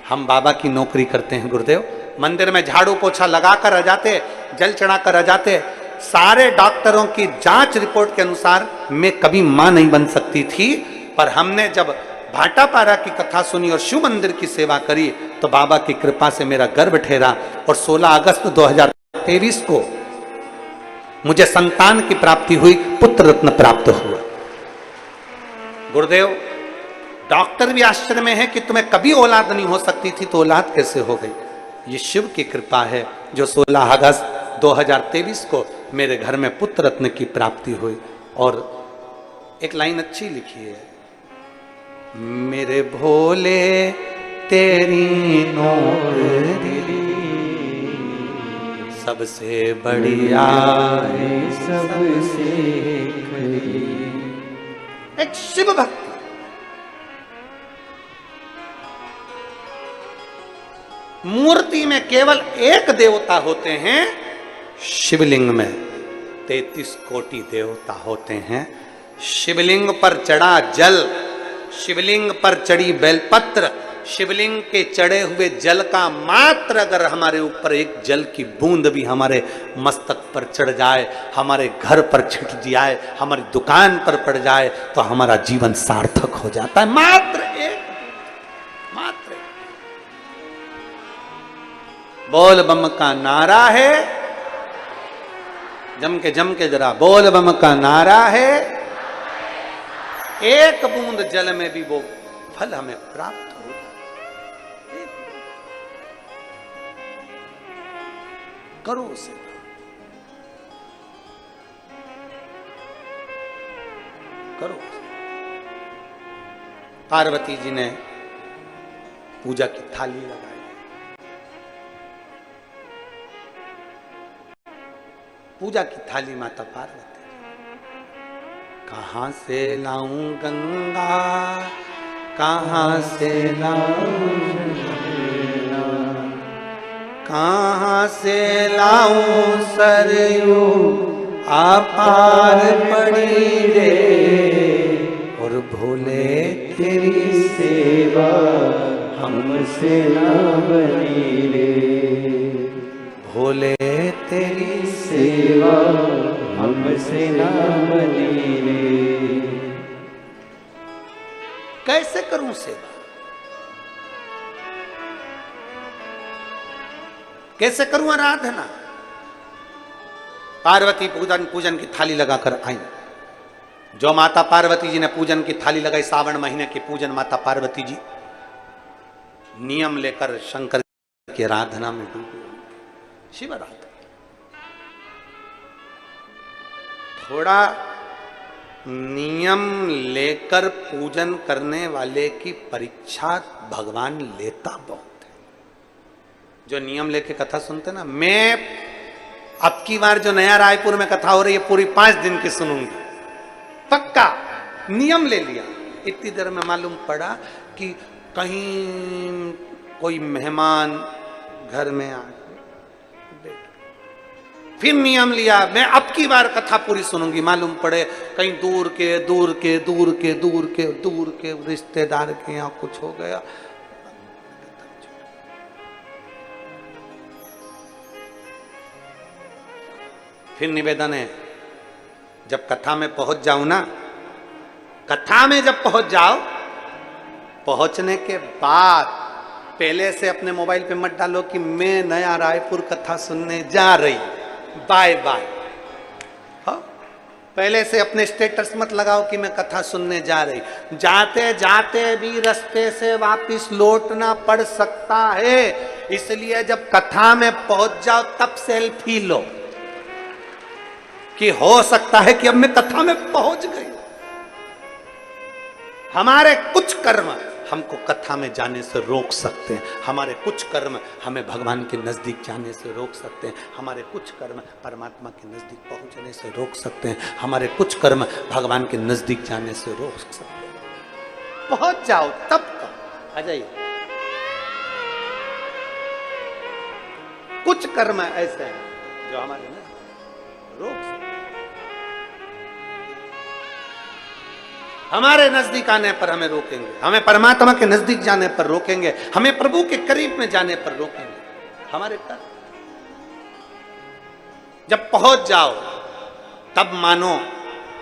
हम बाबा की नौकरी करते हैं गुरुदेव। मंदिर में झाड़ू पोछा लगाकर आ जाते, जल चढ़ाकर आ जाते। सारे डॉक्टरों की जांच रिपोर्ट के अनुसार मैं कभी मां नहीं बन सकती थी, पर हमने जब भाटापारा की कथा सुनी और शिव मंदिर की सेवा करी तो बाबा की कृपा से मेरा गर्भ ठहरा, और 16 अगस्त 2023 को मुझे संतान की प्राप्ति हुई, पुत्र रत्न प्राप्त हुआ। गुरुदेव, डॉक्टर भी आश्चर्य में है कि तुम्हें कभी औलाद नहीं हो सकती थी, तो औलाद कैसे हो गई? ये शिव की कृपा है, जो 16 अगस्त 2023 को मेरे घर में पुत्र रत्न की प्राप्ति हुई। और एक लाइन अच्छी लिखी है, मेरे भोले तेरी नौकरी सबसे बढ़िया है, सबसे खरी। एक शिव भक्ति। मूर्ति में केवल एक देवता होते हैं, शिवलिंग में 33 कोटि देवता होते हैं। शिवलिंग पर चढ़ा जल, शिवलिंग पर चढ़ी बेलपत्र, शिवलिंग के चढ़े हुए जल का मात्र अगर हमारे ऊपर एक जल की बूंद भी हमारे मस्तक पर चढ़ जाए, हमारे घर पर छिट जाए, हमारी दुकान पर पड़ जाए, तो हमारा जीवन सार्थक हो जाता है। मात्र एक, मात्र एक। बोल बम का नारा है, जम के जरा बोल बम का नारा है। एक बूंद जल में भी वो फल हमें प्राप्त हो जाए। करो उसे, करो। पार्वती जी ने पूजा की थाली लगाई। पूजा की थाली माता पार्वती। कहां से लाऊं गंगा, कहां से लाऊं, कहां से लाऊं सरयू, अपार पड़ी रे, और भोले तेरी सेवा हमसे ना बनी रे। भोले तेरी सेवा हमसे ना बनी रे। कैसे करूं सेवा, कैसे करूं आराधना। पार्वती पूजन की थाली लगाकर आई। जो माता पार्वती जी ने पूजन की थाली लगाई, सावन महीने की पूजन माता पार्वती जी नियम लेकर शंकर की आराधना में डूबी। शिव आराधना थोड़ा नियम लेकर पूजन करने वाले की परीक्षा भगवान लेता बहुत है। जो नियम लेके कथा सुनते ना, मैं अब की बार जो नया रायपुर में कथा हो रही है पूरी 5 दिन की सुनूंगी, पक्का नियम ले लिया। इतनी देर में मालूम पड़ा कि कहीं कोई मेहमान घर में आ, फिर नियम लिया मैं अब की बार कथा पूरी सुनूंगी। मालूम पड़े कहीं दूर के दूर के दूर के दूर के दूर के रिश्तेदार के यहाँ कुछ हो गया। फिर निवेदन है, जब कथा में पहुंच जाऊं ना, कथा में जब पहुंच जाओ, पहुंचने के बाद पहले से अपने मोबाइल पे मत डालो कि मैं नया रायपुर कथा सुनने जा रही, बाय बाय। हाँ, पहले से अपने स्टेटस मत लगाओ कि मैं कथा सुनने जा रही। जाते जाते भी रास्ते से वापस लौटना पड़ सकता है, इसलिए जब कथा में पहुंच जाओ तब सेल्फी लो कि हो सकता है कि अब मैं कथा में पहुंच गई। हमारे कुछ कर्म हमको कथा में जाने से रोक सकते हैं, हमारे कुछ कर्म हमें भगवान के नजदीक जाने से रोक सकते हैं, हमारे कुछ कर्म परमात्मा के नजदीक पहुंचने से रोक सकते हैं, हमारे कुछ कर्म भगवान के नजदीक जाने से रोक सकते हैं। पहुंच जाओ तब आ जाइए। कुछ कर्म ऐसे हैं जो हमारे रोक सकते, हमारे नजदीक आने पर हमें रोकेंगे, हमें परमात्मा के नजदीक जाने पर रोकेंगे, हमें प्रभु के करीब में जाने पर रोकेंगे हमारे कर्म। जब पहुंच जाओ तब मानो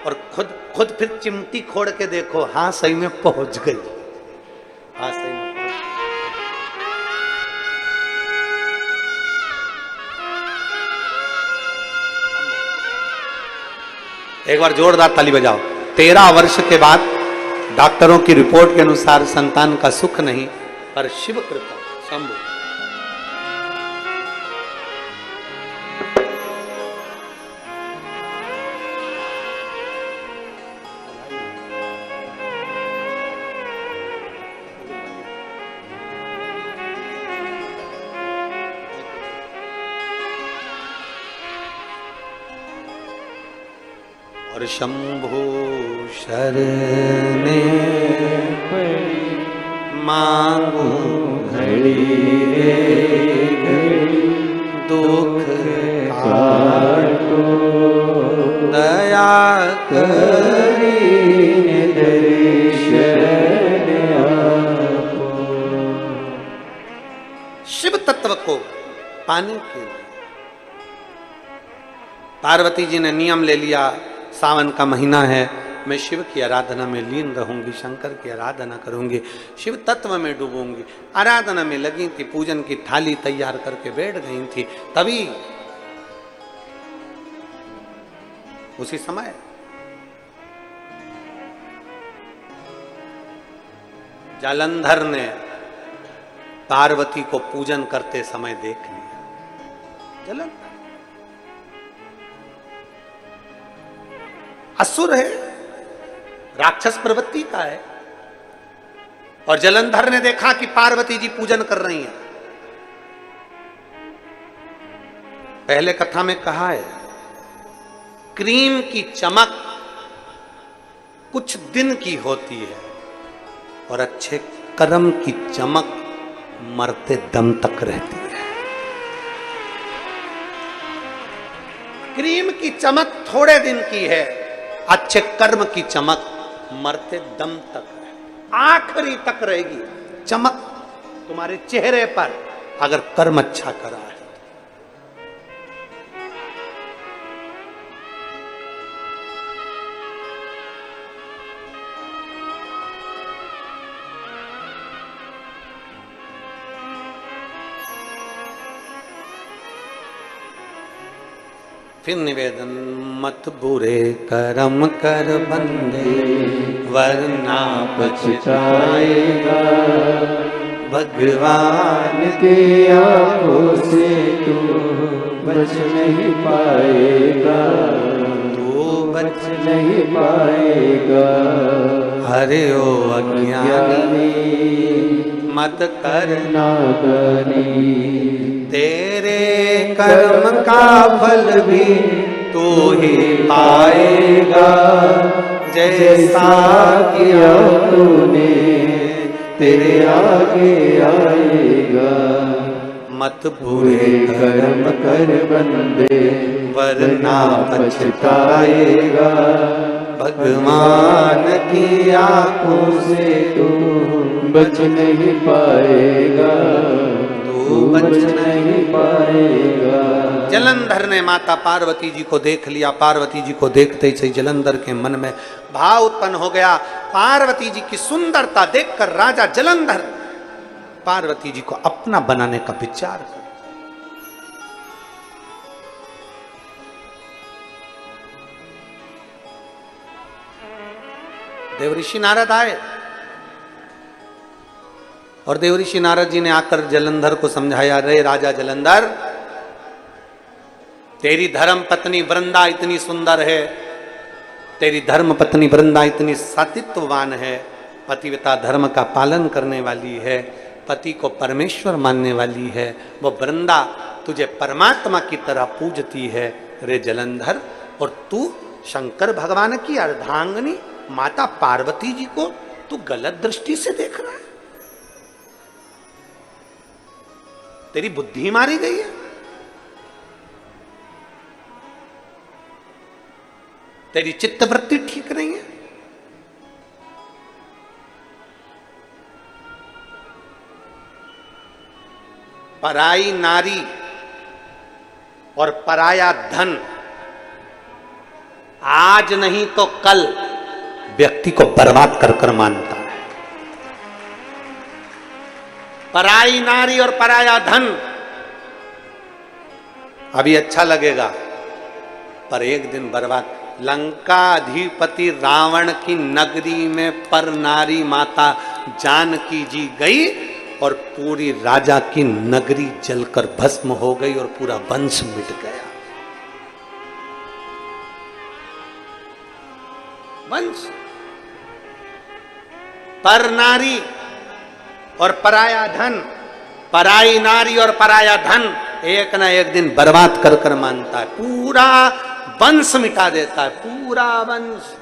और खुद फिर चिमटी खोड़ के देखो, हां सही में पहुंच गई, हां सही में पहुंच गई। एक बार जोरदार ताली बजाओ। 13 वर्ष के बाद डॉक्टरों की रिपोर्ट के अनुसार संतान का सुख नहीं, पर शिव कृपा शंभु। और शंभु शरणे मांगू घड़ी रे घड़ी दुख काटो दया करीने दर्शन आपो। शिव तत्व को पाने के लिए पार्वती जी ने नियम ले लिया, सावन का महीना है, मैं शिव की आराधना में लीन रहूंगी, शंकर की आराधना करूंगी, शिव तत्व में डूबूंगी। आराधना में लगी थी, पूजन की थाली तैयार करके बैठ गई थी, तभी उसी समय जालंधर ने पार्वती को पूजन करते समय देख लिया। जालंधर असुर है, राक्षस प्रवृत्ति का है, और जलंधर ने देखा कि पार्वती जी पूजन कर रही हैं। पहले कथा में कहा है, क्रीम की चमक कुछ दिन की होती है और अच्छे कर्म की चमक मरते दम तक रहती है। क्रीम की चमक थोड़े दिन की है, अच्छे कर्म की चमक मरते दम तक है, आखिरी तक रहेगी चमक तुम्हारे चेहरे पर, अगर कर्म अच्छा करा है। फिर निवेदन, मत बुरे कर्म कर बंदे वरना पछताएगा, भगवान के आंखों से तू बच नहीं पाएगा, तू बच नहीं पाएगा। हरे ओ अज्ञानी मत कर नादानी, तेरे कर्म का फल भी तू ही पाएगा, जैसा किया तूने तेरे आगे आएगा। मत बुरे बुरे कर्म कर बंदे वरना पछताएगा, भगवान की आंखों से तू बच नहीं पाएगा, तू बच नहीं पाएगा। जलंधर ने माता पार्वती जी को देख लिया। पार्वती जी को देखते ही जलंधर के मन में भाव उत्पन्न हो गया। पार्वती जी की सुंदरता देखकर राजा जलंधर पार्वती जी को अपना बनाने का विचार कर। देवऋषि नारद आए और देवऋषि नारद जी ने आकर जलंधर को समझाया, रे राजा जलंधर, तेरी धर्म पत्नी वृंदा इतनी सुंदर है, तेरी धर्म पत्नी वृंदा इतनी सतीत्ववान है, पतिव्रता धर्म का पालन करने वाली है, पति को परमेश्वर मानने वाली है, वो वृंदा तुझे परमात्मा की तरह पूजती है रे जलंधर, और तू शंकर भगवान की अर्धांगिनी माता पार्वती जी को तू गलत दृष्टि से देख रहा है, तेरी बुद्धि मारी गई है, तेरी चित्तवृत्ति ठीक नहीं है। पराई नारी और पराया धन आज नहीं तो कल व्यक्ति को बर्बाद कर कर मानता है। पराई नारी और पराया धन अभी अच्छा लगेगा, पर एक दिन बर्बाद। लंकाधिपति रावण की नगरी में पर नारी माता जानकी जी गई और पूरी राजा की नगरी जलकर भस्म हो गई और पूरा वंश मिट गया। वंश, पर नारी और पराया धन, पराई नारी और पराया धन एक ना एक दिन बर्बाद कर कर मानता है। पूरा वंश मिटा देता है, पूरा वंश।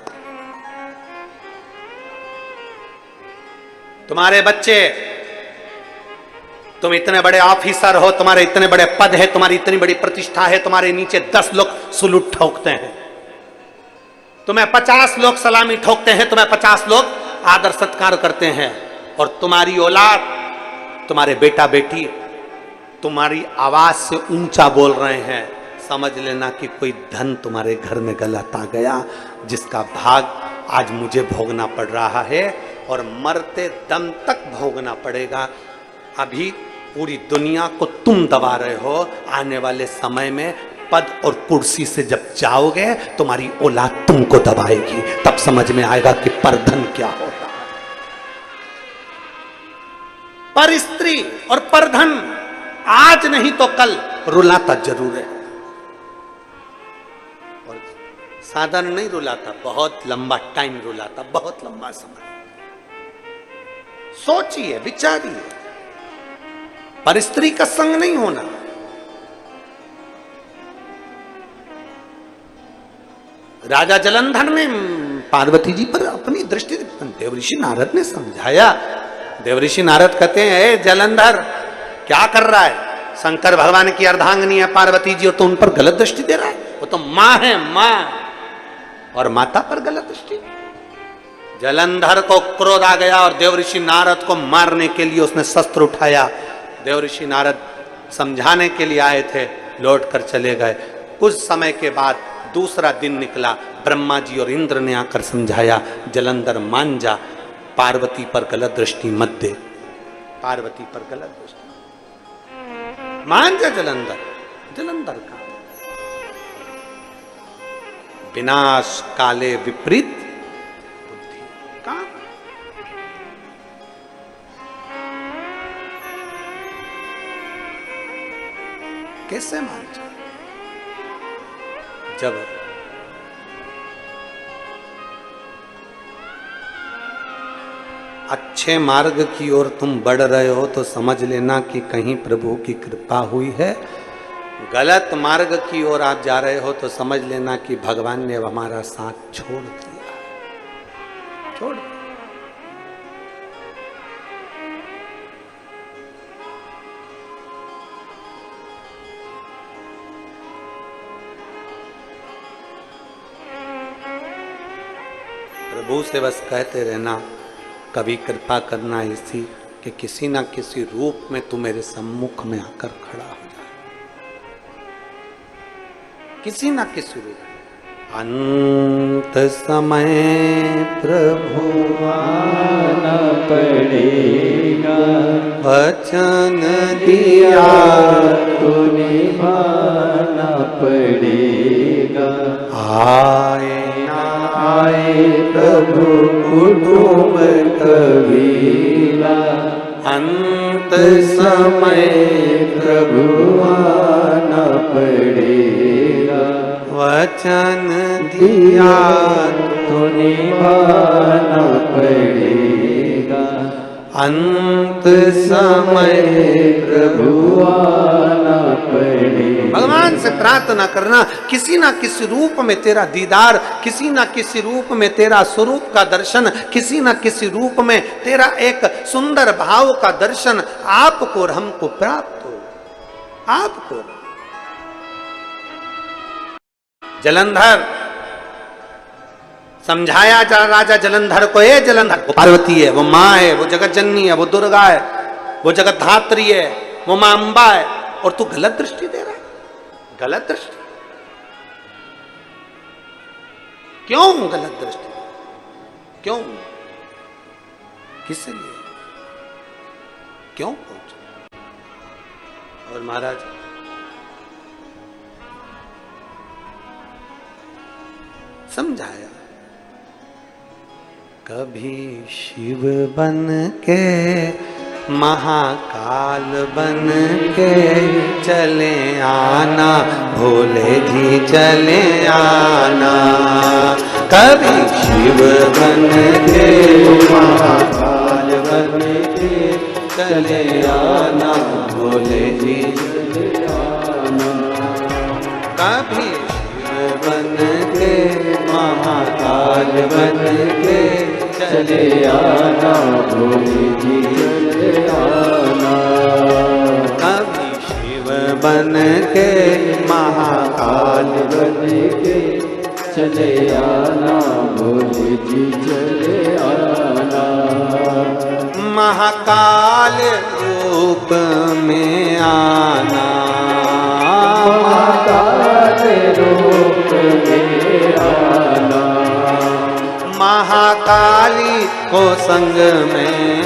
तुम्हारे बच्चे, तुम इतने बड़े ऑफिसर हो, तुम्हारे इतने बड़े पद है, तुम्हारी इतनी बड़ी प्रतिष्ठा है, तुम्हारे नीचे 10 लोग सलूट ठोकते हैं, तुम्हें 50 लोग सलामी ठोकते हैं, तुम्हें 50 लोग आदर सत्कार करते हैं, और तुम्हारी औलाद, तुम्हारे बेटा बेटी तुम्हारी आवाज से ऊंचा बोल रहे हैं, समझ लेना कि कोई धन तुम्हारे घर में गलत आ गया, जिसका भाग आज मुझे भोगना पड़ रहा है और मरते दम तक भोगना पड़ेगा। अभी पूरी दुनिया को तुम दबा रहे हो, आने वाले समय में पद और कुर्सी से जब जाओगे तुम्हारी औलाद तुमको दबाएगी, तब समझ में आएगा कि परधन क्या होता है। पर स्त्री और परधन आज नहीं तो कल रुलाता जरूर है, और साधारण नहीं रुलाता, बहुत लंबा टाइम रुलाता, बहुत लंबा समय। सोचिए, विचारिए, पर स्त्री का संग नहीं होना। राजा जलंधर ने पार्वती जी पर अपनी दृष्टि, देवऋषि नारद ने समझाया। देवऋषि नारद कहते हैं, ए जलंधर क्या कर रहा है, शंकर भगवान की अर्धांगिनी है पार्वती जी और तो उन पर गलत दृष्टि दे रहा है, वो तो मां है, मां, और माता पर गलत दृष्टि। जलंधर को क्रोध आ गया और देवऋषि नारद को मारने के लिए उसने शस्त्र उठाया। देवऋषि नारद समझाने के लिए आए थे, लौट कर चले गए। कुछ समय के बाद दूसरा दिन निकला, ब्रह्मा जी और इंद्र ने आकर समझाया, जलंधर मान जा, पार्वती पर गलत दृष्टि मत दे, पार्वती पर गलत दृष्टि मान जा। जलंधर, जलंधर का विनाश काले विपरीत बुद्धि का, कैसे मान जा? जब अच्छे मार्ग की ओर तुम बढ़ रहे हो तो समझ लेना कि कहीं प्रभु की कृपा हुई है। गलत मार्ग की ओर आप जा रहे हो तो समझ लेना कि भगवान ने हमारा साथ छोड़ दिया, छोड़ दिया। प्रभु से बस कहते रहना, कभी कृपा करना ऐसी कि किसी ना किसी रूप में तू मेरे सम्मुख में आकर खड़ा हो जाए, किसी ना किसी रूप में। अंत समय प्रभु आना पड़ेगा, वचन दिया तो निभाना पड़ेगा। आए आए प्रभु कुटुंब कबीला, अंत समय प्रभु आना पड़ेगा। वचन दिया तो निभाना पड़ेगा। अंत समय प्रभु आना पड़ेगा। भगवान से प्रार्थना करना, किसी ना किसी रूप में तेरा दीदार, किसी ना किसी रूप में तेरा स्वरूप का दर्शन, किसी ना किसी रूप में तेरा एक सुंदर भाव का दर्शन आपको और हमको प्राप्त हो। आपको जलंधर समझाया जा राजा जलंधर को, ए जलंधर, वो पार्वती है, वो मां है, वो जगत जननी है, वो दुर्गा है, वो जगत धात्री है, वो मां अंबा है, और तू गलत दृष्टि दे रहा है, गलत दृष्टि। क्यों गलत दृष्टि? क्यों? किस लिए? क्यों पहुंचा? और महाराज समझाया, कभी शिव बन के महाकाल बन के चले आना, भोले जी चले आना। कभी शिव बन के महाकाल बन के चले आना, भोले जी चले आना। कभी शिव बन के महाकाल बन के चले आना भोले जी चले आना। कभी शिव बन के महाकाल बन के चले आना भोले जी चले आना। महाकाल रूप में आना, महाकाल रूप में आना। महाकाली को संग में